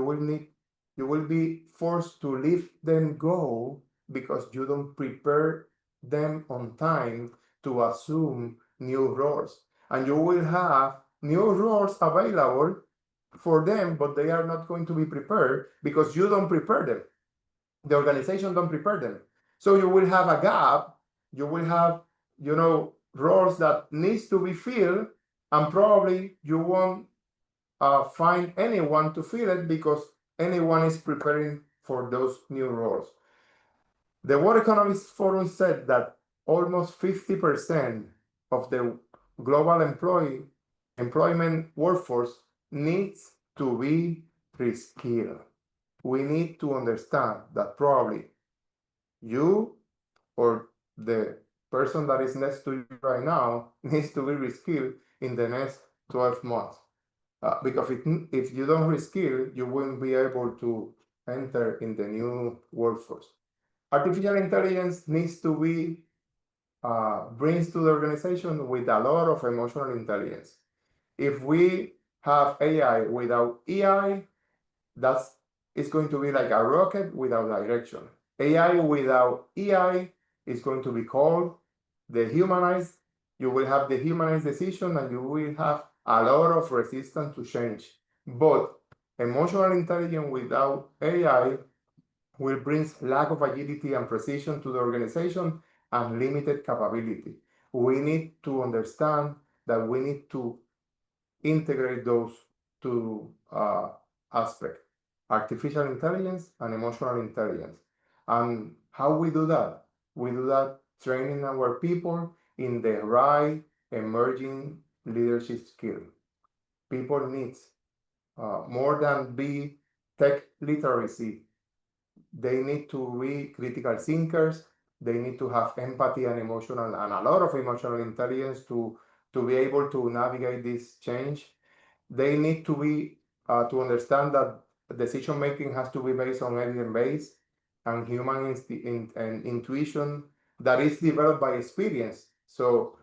will be forced to let them go because you don't prepare them on time to assume new roles. And you will have new roles available for them, but they are not going to be prepared because you don't prepare them. The organization don't prepare them. So you will have a gap. You will have, roles that needs to be filled, and probably you won't find anyone to fill it because anyone is preparing for those new roles. The World Economic Forum said that almost 50% of the global employment workforce needs to be reskilled. We need to understand that probably you or the person that is next to you right now needs to be reskilled in the next 12 months. Because if you don't reskill, you won't be able to enter in the new workforce. Artificial intelligence needs to be brings to the organization with a lot of emotional intelligence. If we have AI without EI, that's it's going to be like a rocket without direction. AI without EI is going to be called the humanized. You will have the humanized decision and you will have a lot of resistance to change. But emotional intelligence without AI will bring lack of agility and precision to the organization and limited capability. We need to understand that we need to integrate those two aspects, artificial intelligence and emotional intelligence. And how we do that? We do that training our people in the right emerging leadership skill. People need more than be tech literacy. They need to be critical thinkers. They need to have empathy and emotional and a lot of emotional intelligence to be able to navigate this change. They need to understand that decision making has to be based on evidence based and human and intuition that is developed by experience. So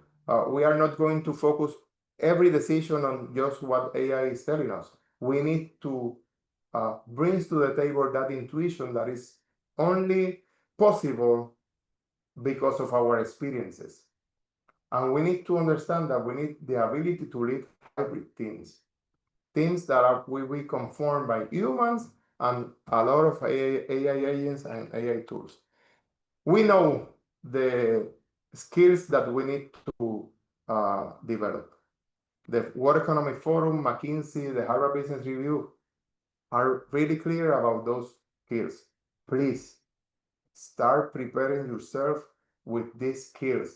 we are not going to focus every decision on just what AI is telling us. We need to brings to the table that intuition that is only possible because of our experiences. And we need to understand that we need the ability to lead hybrid teams that will be conformed by humans and a lot of AI agents and AI tools. We know the skills that we need to develop. The World Economic Forum, McKinsey, the Harvard Business Review are really clear about those skills. Please start preparing yourself with these skills.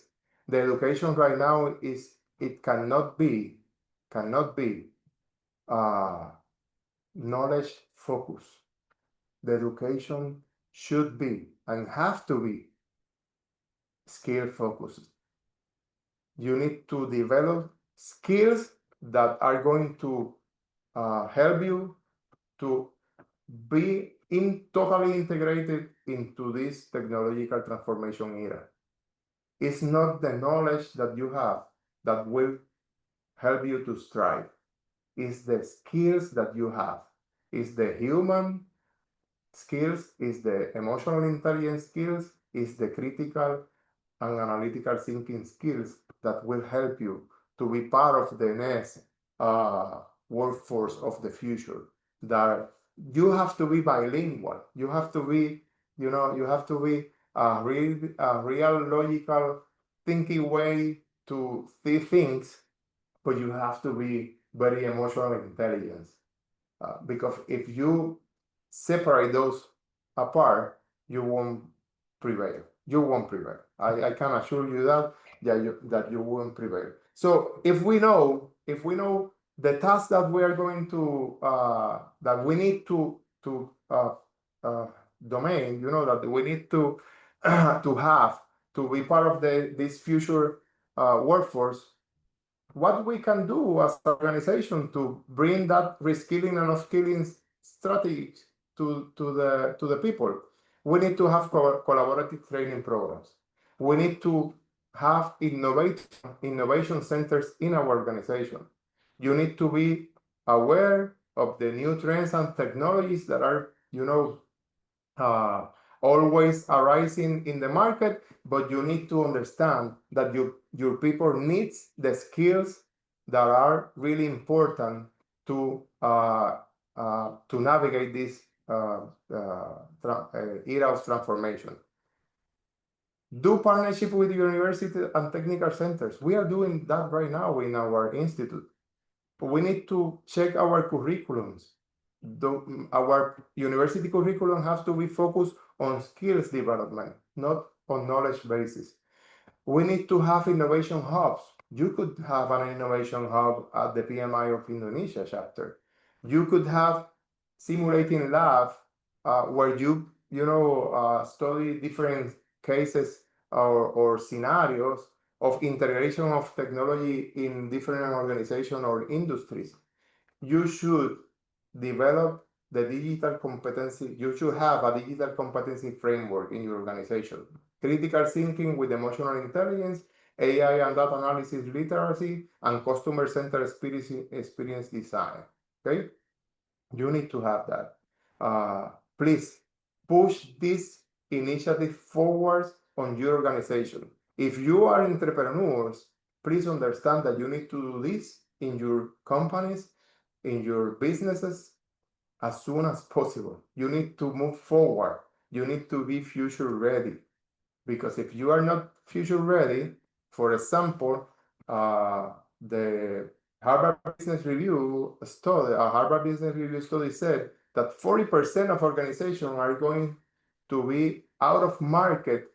The education right now it cannot be uh, knowledge focus. The education should be and have to be skill focused. You need to develop skills that are going to help you to be totally integrated into this technological transformation era. It's not the knowledge that you have that will help you to strive. It's the skills that you have. It's the human skills, it's the emotional intelligence skills, it's the critical and analytical thinking skills that will help you to be part of the next workforce of the future. That you have to be bilingual. You have to be, you have to be a real logical thinking way to see things, but you have to be very emotional intelligence. Because if you separate those apart, you won't prevail. You won't prevail. I can assure you that you won't prevail. So if we know the task that we are going to that we need to domain, that we need to to have to be part of this future workforce, what we can do as an organization to bring that reskilling and upskilling strategy to the people. We need to have collaborative training programs. We need to have innovation centers in our organization. You need to be aware of the new trends and technologies that are, uh, always arising in the market, but you need to understand that your people needs the skills that are really important to navigate this era of transformation. Do partnership with university and technical centers. We are doing that right now in our institute. We need to check our curriculums. Our university curriculum has to be focused on skills development, not on knowledge bases. We need to have innovation hubs. You could have an innovation hub at the PMI of Indonesia chapter. You could have simulating lab where study different cases or scenarios of integration of technology in different organizations or industries. You should develop the digital competency. You should have a digital competency framework in your organization. Critical thinking with emotional intelligence, AI and data analysis literacy, and customer-centered experience design. Okay? You need to have that. Please push this initiative forward on your organization. If you are entrepreneurs, please understand that you need to do this in your companies, in your businesses, as soon as possible. You need to move forward. You need to be future ready. Because if you are not future ready, for example, the Harvard Business Review study, a Harvard Business Review study said that 40% of organizations are going to be out of market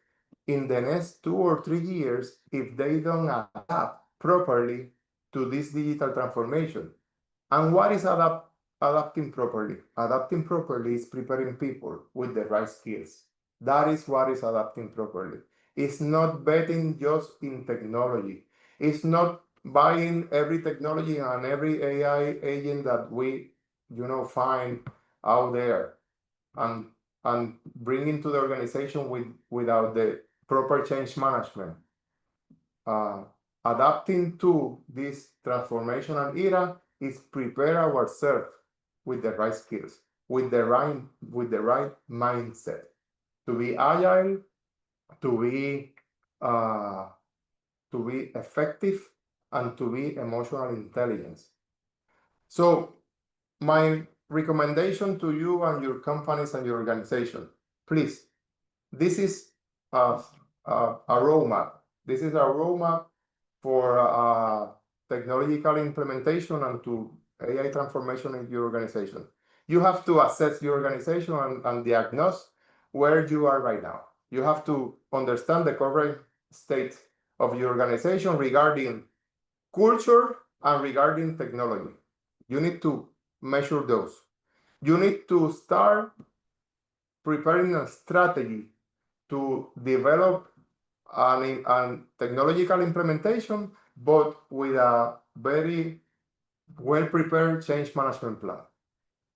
in the next 2 or 3 years if they don't adapt properly to this digital transformation. And what is adapting properly? Adapting properly is preparing people with the right skills. That is what is adapting properly. It's not betting just in technology. It's not buying every technology and every AI agent that we, find out there and bringing to the organization without the proper change management. Adapting to this transformational era is prepare ourselves with the right skills, with the right mindset, to be agile, to be uh, effective, and to be emotional intelligence. So my recommendation to you and your companies and your organization, please, this is a roadmap. This is a roadmap for technological implementation and to AI transformation in your organization. You have to assess your organization and diagnose where you are right now. You have to understand the current state of your organization regarding culture and regarding technology. You need to measure those. You need to start preparing a strategy to develop an technological implementation, but with a very well-prepared change management plan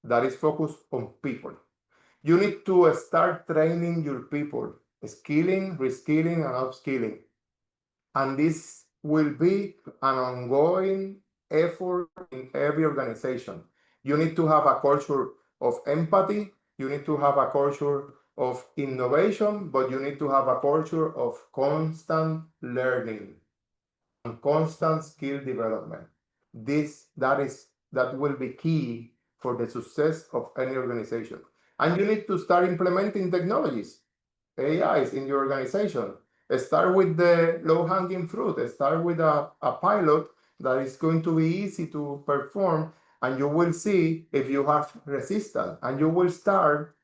that is focused on people. You need to start training your people, skilling, reskilling, and upskilling. And this will be an ongoing effort in every organization. You need to have a culture of empathy. You need to have a culture of innovation, but you need to have a culture of constant learning and constant skill development. That will be key for the success of any organization. And you need to start implementing technologies, AIs in your organization. Start with the low-hanging fruit. Start with a pilot that is going to be easy to perform, and you will see if you have resistance, and you will start,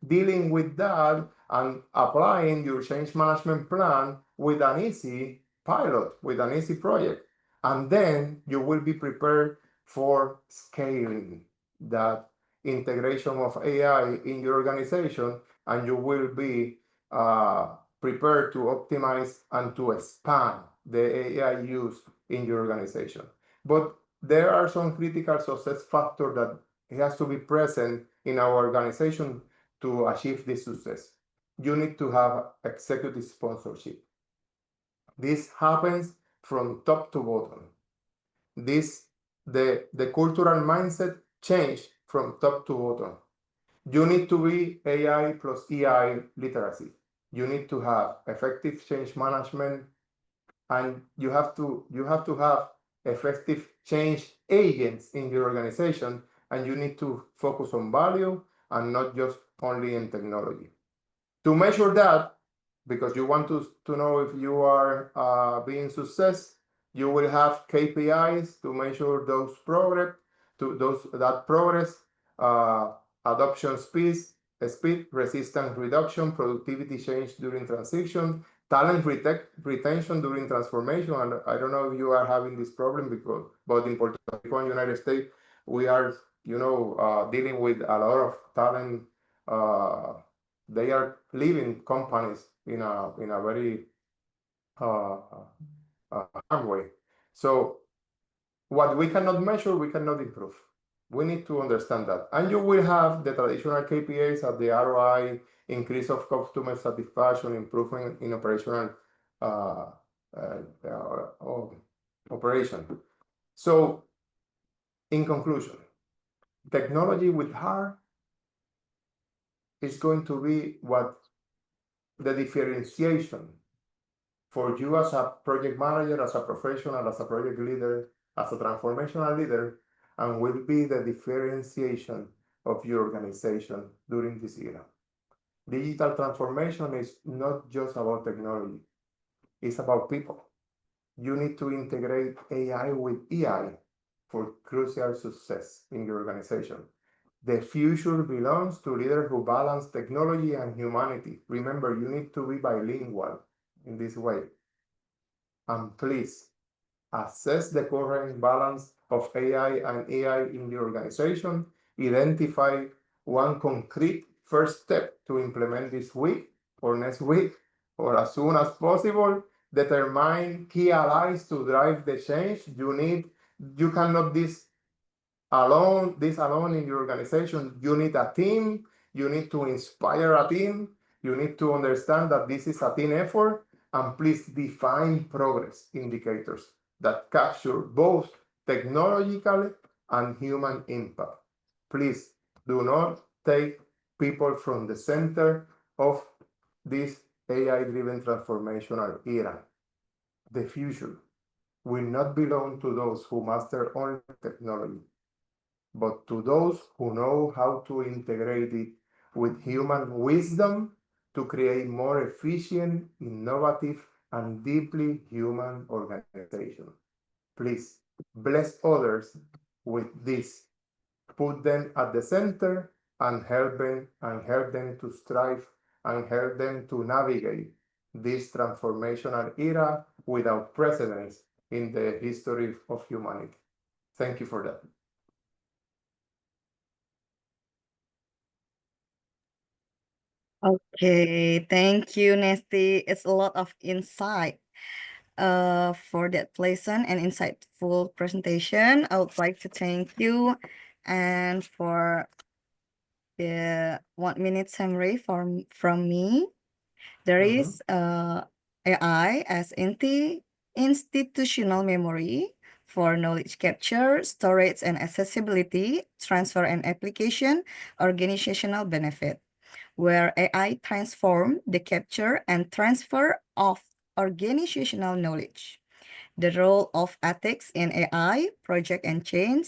dealing with that and applying your change management plan with an easy pilot, with an easy project. And then you will be prepared for scaling that integration of AI in your organization, and you will be prepared to optimize and to expand the AI use in your organization. But there are some critical success factors that has to be present in our organization to achieve this success. You need to have executive sponsorship. This happens from top to bottom. The cultural mindset change from top to bottom. You need to be AI plus EI literacy. You need to have effective change management, and you have to have effective change agents in your organization, and you need to focus on value and not just only in technology. To measure that, because you want to know if you are being success, you will have KPIs to measure those progress, that progress, uh, adoption speed, resistance reduction, productivity change during transition, talent retention during transformation. And I don't know if you are having this problem, but in Puerto Rico and United States, we are dealing with a lot of talent. They are leaving companies in a very uh, harm way. So what we cannot measure, we cannot improve. We need to understand that. And you will have the traditional KPIs of the ROI, increase of customer satisfaction, improvement in operational uh, operation. So, in conclusion, technology with heart is going to be what the differentiation for you as a project manager, as a professional, as a project leader, as a transformational leader, and will be the differentiation of your organization during this era. Digital transformation is not just about technology, it's about people. You need to integrate AI with EI for crucial success in your organization. The future belongs to leaders who balance technology and humanity. Remember, you need to be bilingual in this way. And please assess the current balance of AI and AI in the organization. Identify one concrete first step to implement this week or next week or as soon as possible. Determine key allies to drive the change. You cannot this alone in your organization. You need a team. You need to inspire a team. You need to understand that this is a team effort. And please define progress indicators that capture both technological and human impact. Please do not take people from the center of this AI-driven transformational era. The future will not belong to those who master only technology, but to those who know how to integrate it with human wisdom to create more efficient, innovative, and deeply human organization. Please bless others with this. Put them at the center and help them to strive and help them to navigate this transformational era without precedence in the history of humanity. Thank you for that. Okay, thank you, Nesty. It's a lot of insight for that pleasant and insightful presentation. I would like to thank you and for the 1 minute summary from me. There is AI as institutional memory for knowledge capture, storage and accessibility, transfer and application, organizational benefit, where AI transform the capture and transfer of organizational knowledge. The role of ethics in AI, project and change.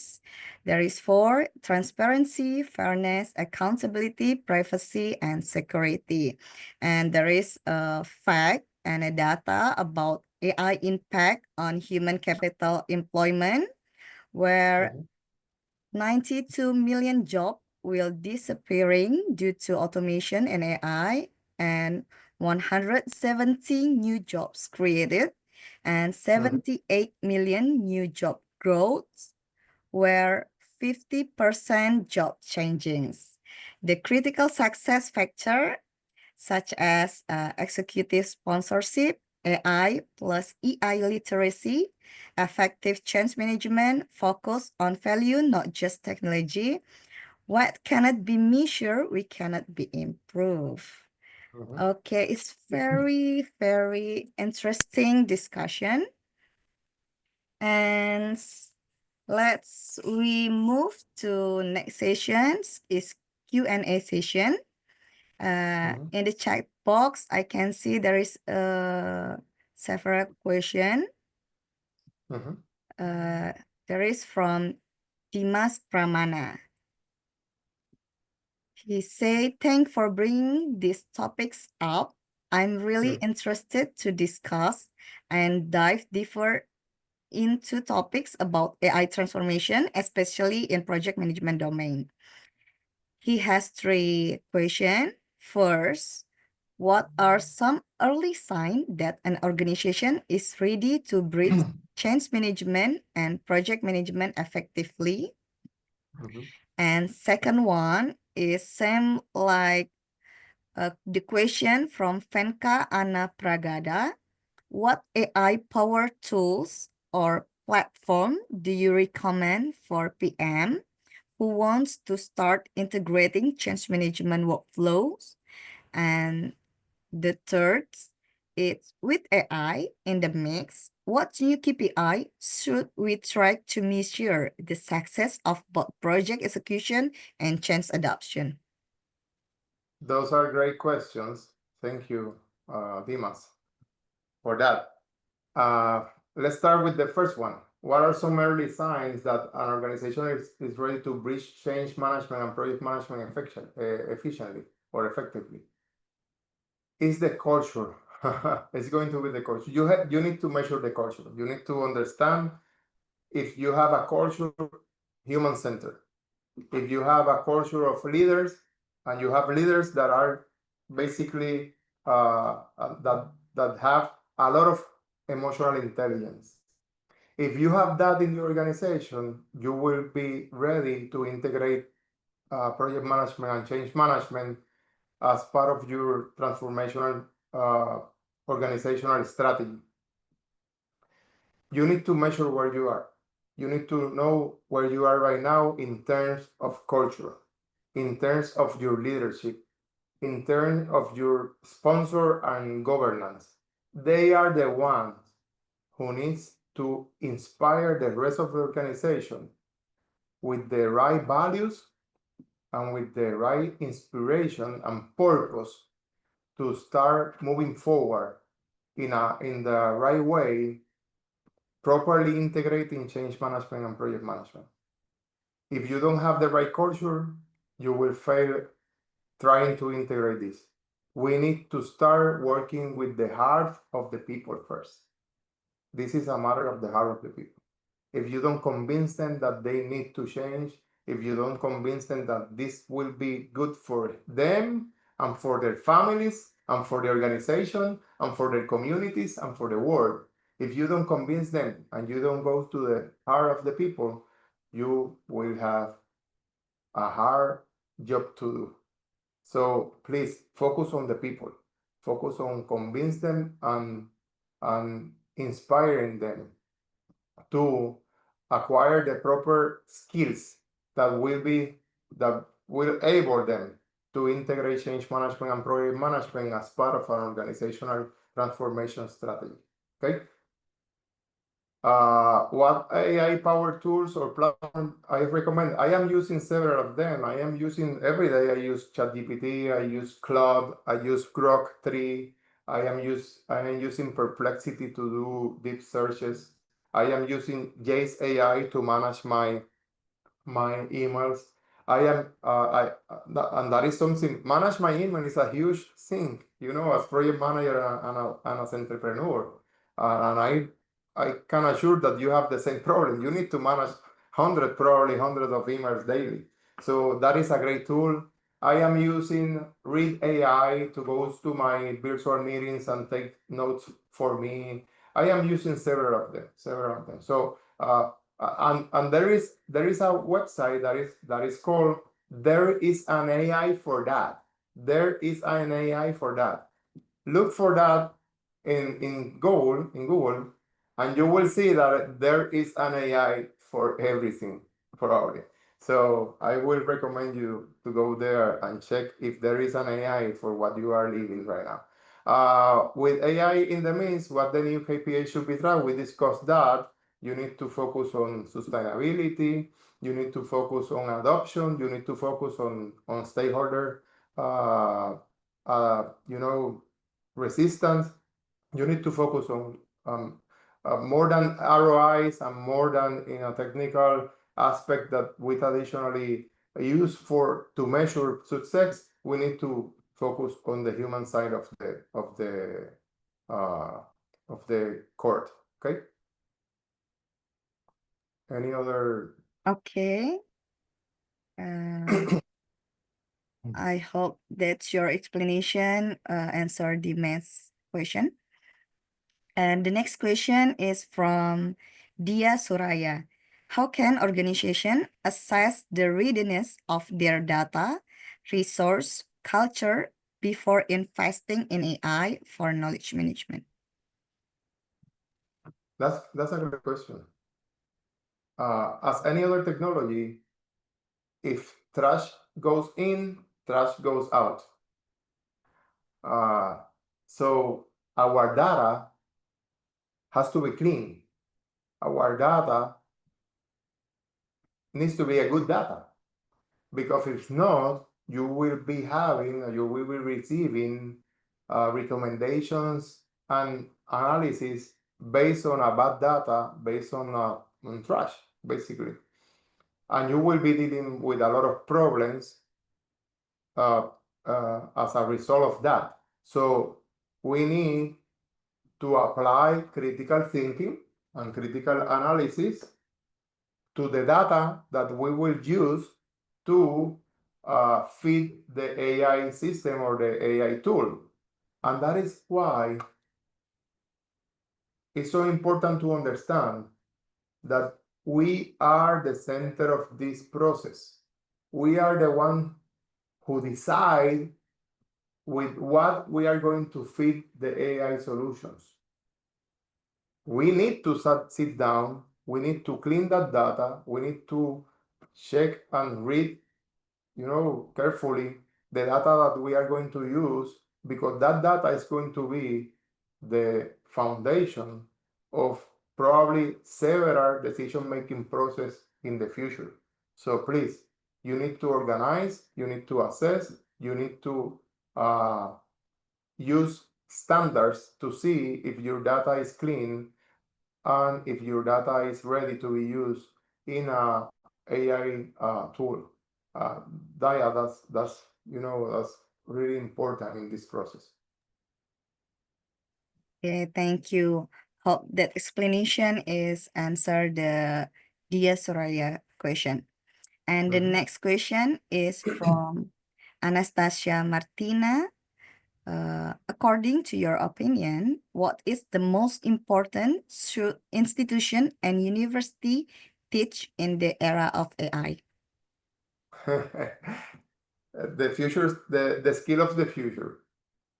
There is 4, transparency, fairness, accountability, privacy, and security. And there is a fact and a data about AI impact on human capital employment, where 92 million jobs will disappearing due to automation and AI, and 170 new jobs created, and 78 million new job growth, where 50% job changings. The critical success factor, such as executive sponsorship, AI plus EI literacy, effective change management, focus on value, not just technology. What cannot be measured, we cannot be improved. Okay, it's very, very interesting discussion. And we move to next sessions is Q&A session. In the chat box, I can see there is several question. There is from Dimas Pramana. He said, "Thanks for bringing these topics up. I'm really interested to discuss and dive deeper into topics about AI transformation, especially in project management domain." He has 3 questions. First, what are some early signs that an organization is ready to bridge change management and project management effectively? And second one is same like the question from Venka Anna Pragada. What AI-powered tools or platform do you recommend for PM who wants to start integrating change management workflows? And the third is with AI in the mix, what new KPI should we track to measure the success of both project execution and change adoption? Those are great questions. Thank you, Dimas, for that. Let's start with the first one. What are some early signs that an organization is ready to bridge change management and project management efficiently or effectively? Is the culture. It's going to be the culture. You need to measure the culture. You need to understand if you have a culture human-centered. If you have a culture of leaders and you have leaders that are basically that have a lot of emotional intelligence. If you have that in your organization, you will be ready to integrate project management and change management as part of your transformational organizational strategy. You need to measure where you are. You need to know where you are right now in terms of culture, in terms of your leadership, in terms of your sponsor and governance. They are the ones who needs to inspire the rest of the organization with the right values and with the right inspiration and purpose to start moving forward in the right way, properly integrating change management and project management. If you don't have the right culture, you will fail trying to integrate this. We need to start working with the heart of the people first. This is a matter of the heart of the people. If you don't convince them that they need to change, if you don't convince them that this will be good for them and for their families and for the organization and for their communities and for the world, if you don't convince them and you don't go to the heart of the people, you will have a hard job to do. So please focus on the people, focus on convince them and inspiring them to acquire the proper skills that will enable them to integrate change management and project management as part of an organizational transformation strategy. Okay. What AI powered tools or platform I recommend? I am using several of them. I am using every day. I use ChatGPT. I use Claude. I use Grok 3. I am using Perplexity to do deep searches. I am using Jace AI to manage my emails. I am and that is something. Manage my email is a huge thing, as project manager and as entrepreneur. And I can assure that you have the same problem. You need to manage probably hundreds of emails daily. So that is a great tool. I am using Read AI to go to my virtual meetings and take notes for me. I am using several of them. So and there is a website that is called There is an AI for that. There is an AI for that. Look for that in Google, and you will see that there is an AI for everything, probably. So I will recommend you to go there and check if there is an AI for what you are living right now. With AI in the midst, what the new KPI should be tracked, we discussed that. You need to focus on sustainability. You need to focus on adoption. You need to focus on stakeholder, uh, you know, resistance. You need to focus on more than ROIs and more than technical aspect that we traditionally use to measure success. We need to focus on the human side uh, of the court. Okay. Any other? Okay. I hope that your explanation answered the math question. And the next question is from Dia Suraya. How can organization assess the readiness of their data, resource, culture before investing in AI for knowledge management? That's a great question. As any other technology, if trash goes in, trash goes out. Uh, so our data has to be clean. Our data needs to be a good data, because if not, you will be receiving recommendations and analysis based on a bad data, based on trash, basically. And you will be dealing with a lot of problems uh, as a result of that. So we need to apply critical thinking and critical analysis to the data that we will use to feed the AI system or the AI tool. And that is why it's so important to understand that we are the center of this process. We are the one who decide with what we are going to feed the AI solutions. We need to sit down, we need to clean that data, we need to check and read, carefully the data that we are going to use, because that data is going to be the foundation of probably several decision-making process in the future. So please, you need to organize, you need to assess, you need to use standards to see if your data is clean and if your data is ready to be used in a AI tool. That's that's really important in this process. Okay, thank you. Hope that explanation is answer the Dia Soraya question. And the next question is from Anastasia Martina. According to your opinion, what is the most important should institution and university teach in the era of AI? The skill of the future,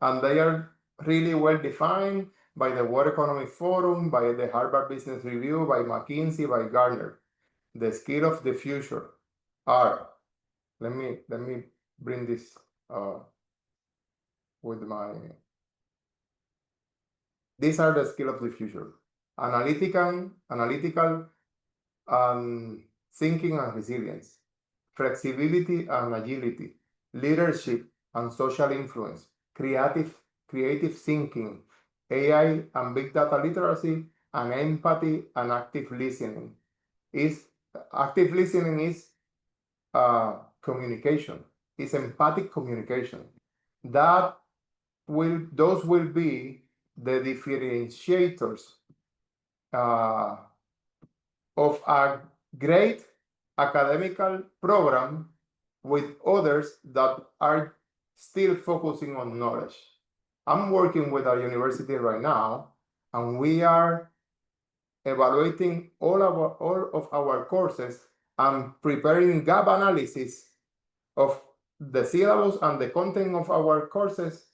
and they are really well defined by the World Economic Forum, by the Harvard Business Review, by McKinsey, by Gartner. The skill of the future are, let me bring this with my, these are the skill of the future: analytical thinking and resilience, flexibility and agility, leadership and social influence, creative thinking, AI and big data literacy, and empathy and active listening. Active listening is communication. It's empathic communication. Those will be the differentiators uh, of a great academical program with others that are still focusing on knowledge. I'm working with a university right now, and we are evaluating all of our courses and preparing gap analysis of the syllabus and the content of our courses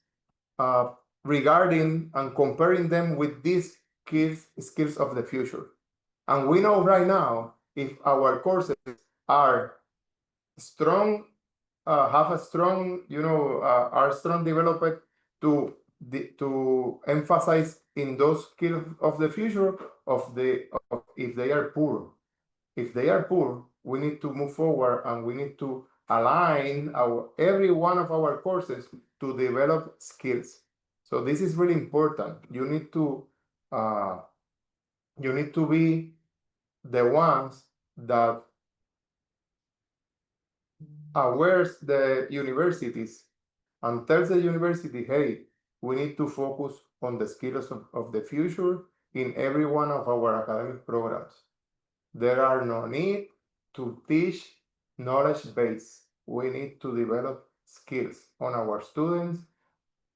uh, regarding and comparing them with these skills of the future. And we know right now, if our courses are strong, have a strong, are strong developed to emphasize in those skills of the future of if they are poor. If they are poor, we need to move forward and we need to align every one of our courses to develop skills. So this is really important. Uh, you need to be the ones that awares the universities and tells the university, hey, we need to focus on the skills of the future in every one of our academic programs. There are no need to teach knowledge base. We need to develop skills on our students,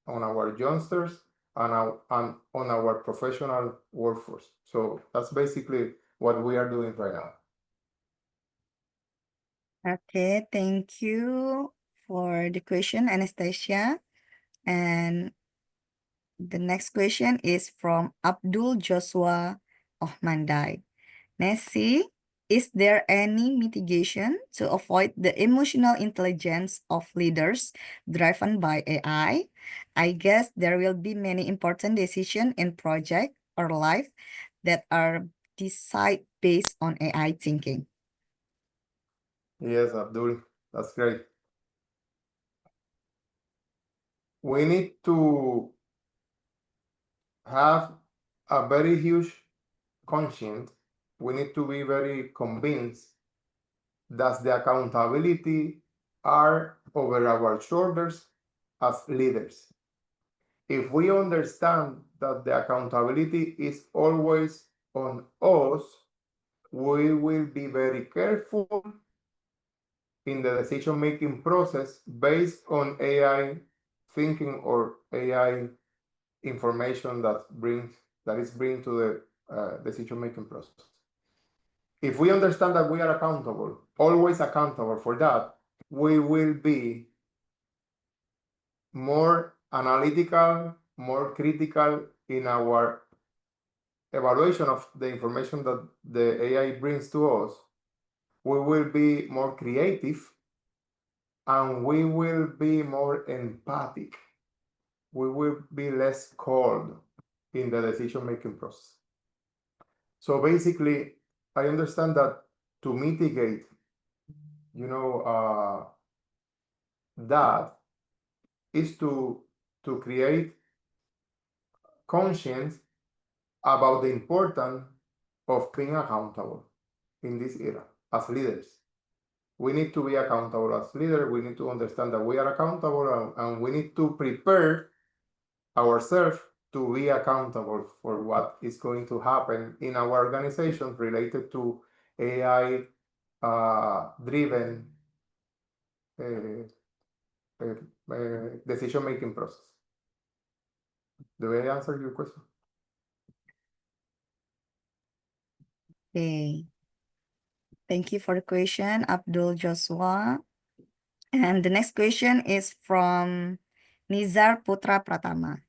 on our youngsters, and on our professional workforce. So that's basically what we are doing right now. Okay, thank you for the question, Anastasia. And the next question is from Abdul Joshua of Mandai. Nessie, is there any mitigation to avoid the emotional intelligence of leaders driven by AI? I guess there will be many important decisions in project or life that are decided based on AI thinking. Yes, Abdul, that's great. We need to have a very huge conscience. We need to be very convinced that the accountability are over our shoulders as leaders. If we understand that the accountability is always on us, we will be very careful in the decision-making process based on AI thinking or AI information that is bring to the decision-making process. If we understand that we are accountable, always accountable for that, we will be more analytical, more critical in our evaluation of the information that the AI brings to us. We will be more creative and we will be more empathic. We will be less cold in the decision-making process. So basically, I understand that to mitigate, that is to create conscience about the importance of being accountable in this era as leaders. We need to be accountable as leaders. We need to understand that we are accountable and we need to prepare ourselves to be accountable for what is going to happen in our organization related to AI driven decision making process. Do I answer your question? Okay. Thank you for the question, Abdul Joshua. And the next question is from Nizar Putra Pratama.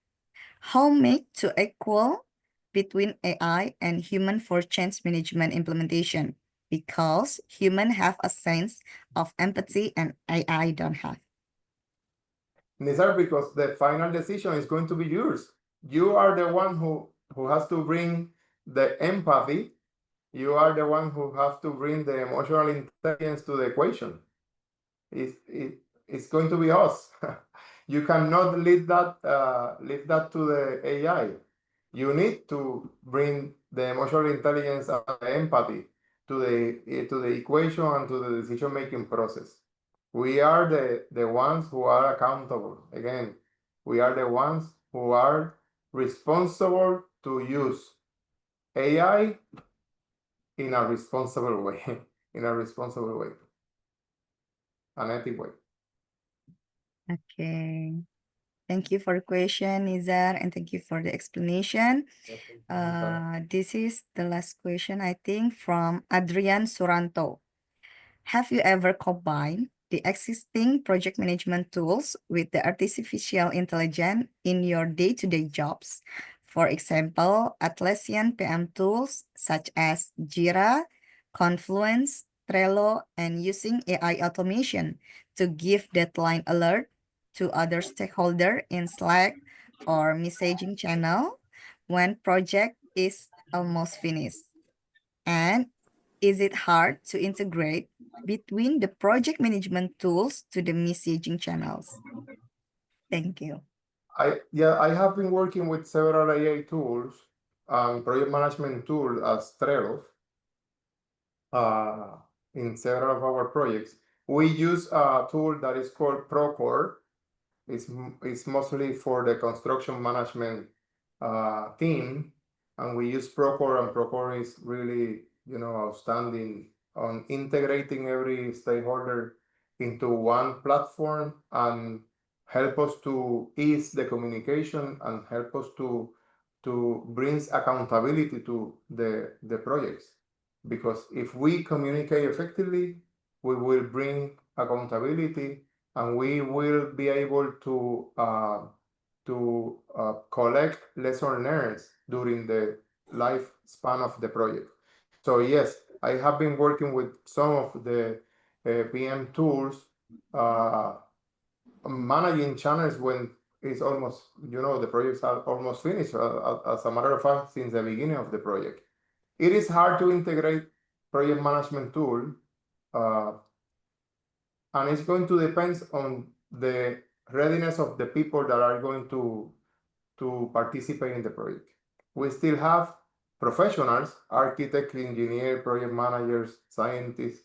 How make to equal between AI and human for change management implementation? Because human have a sense of empathy and AI don't have. Nizar, because the final decision is going to be yours. You are the one who has to bring the empathy. You are the one who has to bring the emotional intelligence to the equation. It's going to be us. You cannot leave that to the AI. You need to bring the emotional intelligence and the empathy to the equation and to the decision making process. We are the ones who are accountable. Again, we are the ones who are responsible to use AI in a responsible way, in a responsible way, an ethic way. Okay. Thank you for the question, Nizar, and thank you for the explanation. This is the last question, I think, from Adrian Suranto. Have you ever combined the existing project management tools with the artificial intelligence in your day-to-day jobs? For example, Atlassian PM tools such as Jira, Confluence, Trello, and using AI automation to give deadline alert to other stakeholder in Slack or messaging channel when project is almost finished. And is it hard to integrate between the project management tools to the messaging channels? Thank you. I have been working with several AI tools and project management tools as Trello uh, in several of our projects. We use a tool that is called Procore. It's mostly for the construction management team, and we use Procore, and Procore is really, outstanding on integrating every stakeholder into one platform and help us to ease the communication and help us to bring accountability to the projects. Because if we communicate effectively, we will bring accountability, and we will be able to collect lesson learned during the lifespan of the project. So yes, I have been working with some of the PM tools, uh, managing channels when it's almost, the projects are almost finished. As a matter of fact, since the beginning of the project, it is hard to integrate project management tool, uh, and it's going to depend on the readiness of the people that are going to participate in the project. We still have professionals, architects, engineers, project managers, scientists,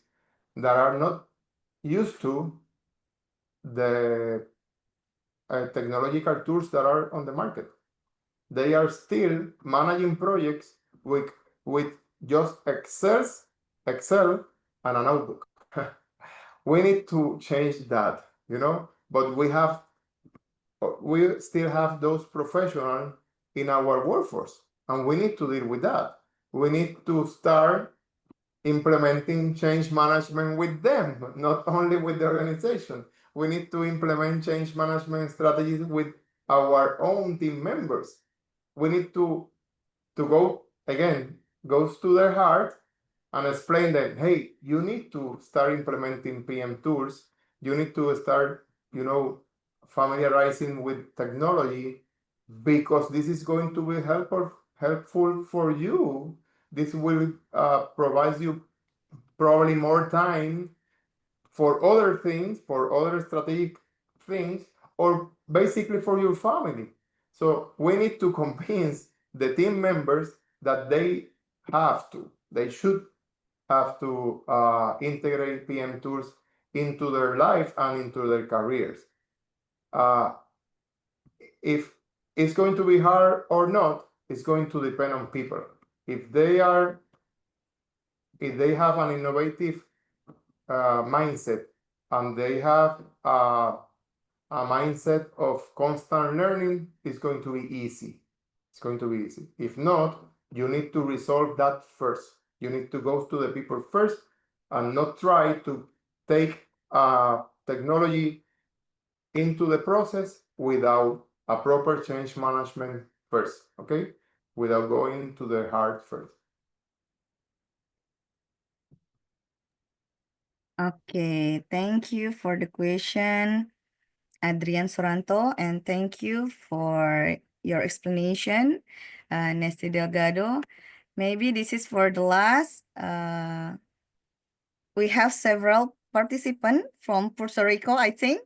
that are not used to the technological tools that are on the market. They are still managing projects with just Excel and a notebook. We need to change that, but we still have those professionals in our workforce, and we need to deal with that. We need to start implementing change management with them, not only with the organization. We need to implement change management strategies with our own team members. We need to go again, goes to their heart, and explain that, hey, you need to start implementing PM tools. You need to start, familiarizing with technology, because this is going to be helpful for you. This will provide you probably more time for other things, for other strategic things, or basically for your family. So we need to convince the team members that they should have to integrate PM tools into their life and into their careers. Uh, if it's going to be hard or not, it's going to depend on people. If they are, if they have an innovative mindset, and they have a mindset of constant learning, it's going to be easy. It's going to be easy. If not, you need to resolve that first. You need to go to the people first, and not try to take technology into the process without a proper change management first, okay? Without going to the heart first. Okay, thank you for the question, Adrian Soranto, and thank you for your explanation, Nesty Delgado. Maybe this is for the last. We have several participants from Puerto Rico, I think.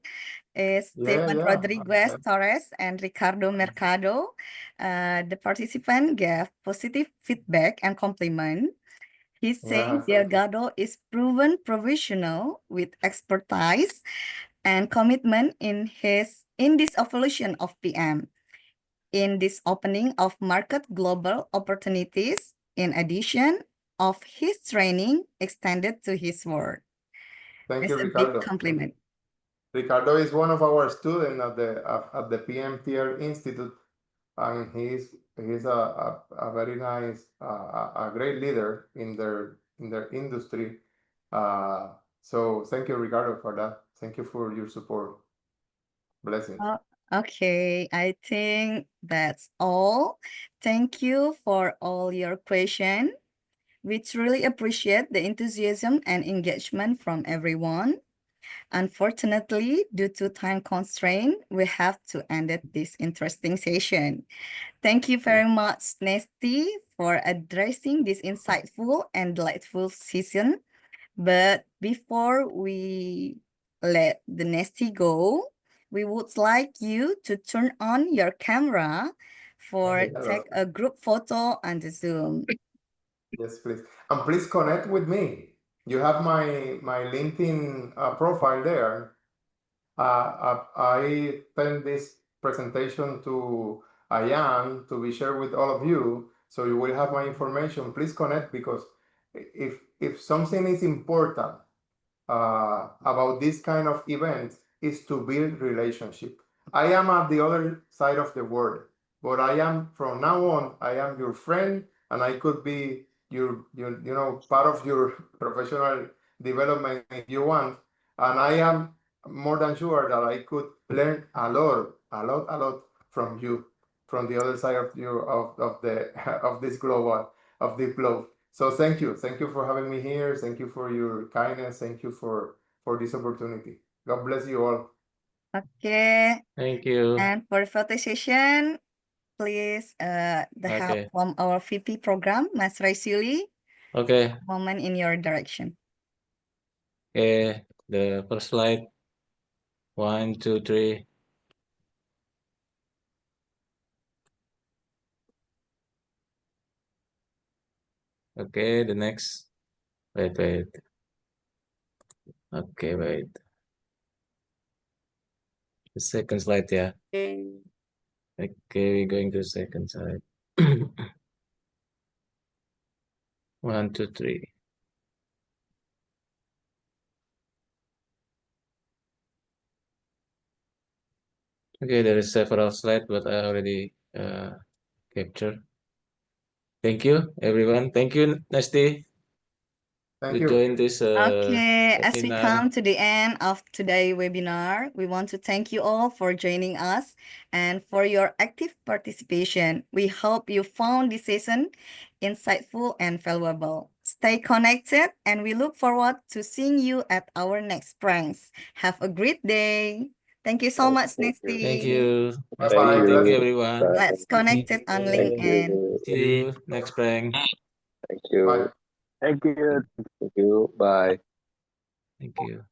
Yeah, Stephen yeah. Rodriguez Torres and Ricardo Mercado. The participant gave positive feedback and compliment. He's Yeah, saying thank you. Delgado is proven professional with expertise and commitment in this evolution of PM, in this opening of market global opportunities, in addition of his training extended to his work. Thank you, That's a big Ricardo. compliment. Ricardo is one of our students at the PMTR Institute, and he's a very nice, a great leader in their industry. So thank you, Ricardo, for that. Thank you for your support. Blessings. Oh, okay, I think that's all. Thank you for all your questions. We truly appreciate the enthusiasm and engagement from everyone. Unfortunately, due to time constraint, we have to end this interesting session. Thank you very much, Nesty, for addressing this insightful and delightful session. But before we let the Nesty go, we would like you to turn on your camera for Hello. take a group photo on the Zoom. Yes, please. And please connect with me. You have my LinkedIn profile there. I sent this presentation to Ayan to be shared with all of you, so you will have my information. Please connect, because if something is important about this kind of event, is to build relationship. I am at the other side of the world, but I am, from now on, I am your friend, and I could be your part of your professional development if you want. And I am more than sure that I could learn a lot from you, from the other side of you of the of this global of the globe. So thank you for having me here. Thank you for your kindness. Thank you for this opportunity. God bless you all. Okay. Thank you. And for the photo session, please the help Okay. from our VP program, Mas Raisuli. Okay. Moment in your direction. Okay. The first slide. 1, 2, 3. Okay, the next. Wait. Okay, wait. The second slide, yeah. Okay, we're going to the second slide. 1, 2, 3. Okay, there is several slides, but I already captured. Thank you, everyone. Thank you, Nesty. Thank You you. joined this Okay, as we webinar. come to the end of today's webinar, we want to thank you all for joining us and for your active participation. We hope you found this session insightful and valuable. Stay connected, and we look forward to seeing you at our next pranks. Have a great day. Thank you so much, Thank you. Nesty. Thank you, Bye Nesty. bye. Thank Thank you, you. everyone. Bye. Let's connect it on Thank LinkedIn. you. See you next prank. Thank you. Bye. Thank you. Thank you. Bye. Thank you.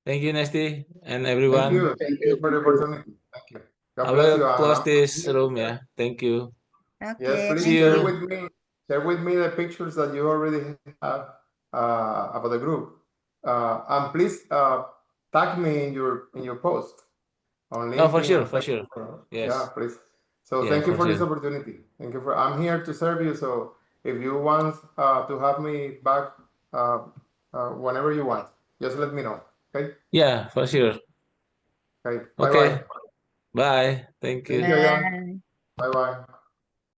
Thank you, Nesty, and Thank everyone. you. Thank you for the opportunity. Thank you. God I bless you. will close this Here to room, serve. yeah. Thank you. Yes, Okay, please See thank share you. you. with me. Share with me the pictures that you already have about the group, and please tag me in your post on Oh, for LinkedIn sure, or for sure. Facebook. Yes. Yeah, please. So Yeah, thank you for for this sure. opportunity. Thank you for. I'm here to serve you. So if you want to have me back whenever you want, just let me know. Okay. Yeah, for sure. Okay. Bye Okay. bye. Bye. Thank Thank you. you, John. Bye. Bye bye.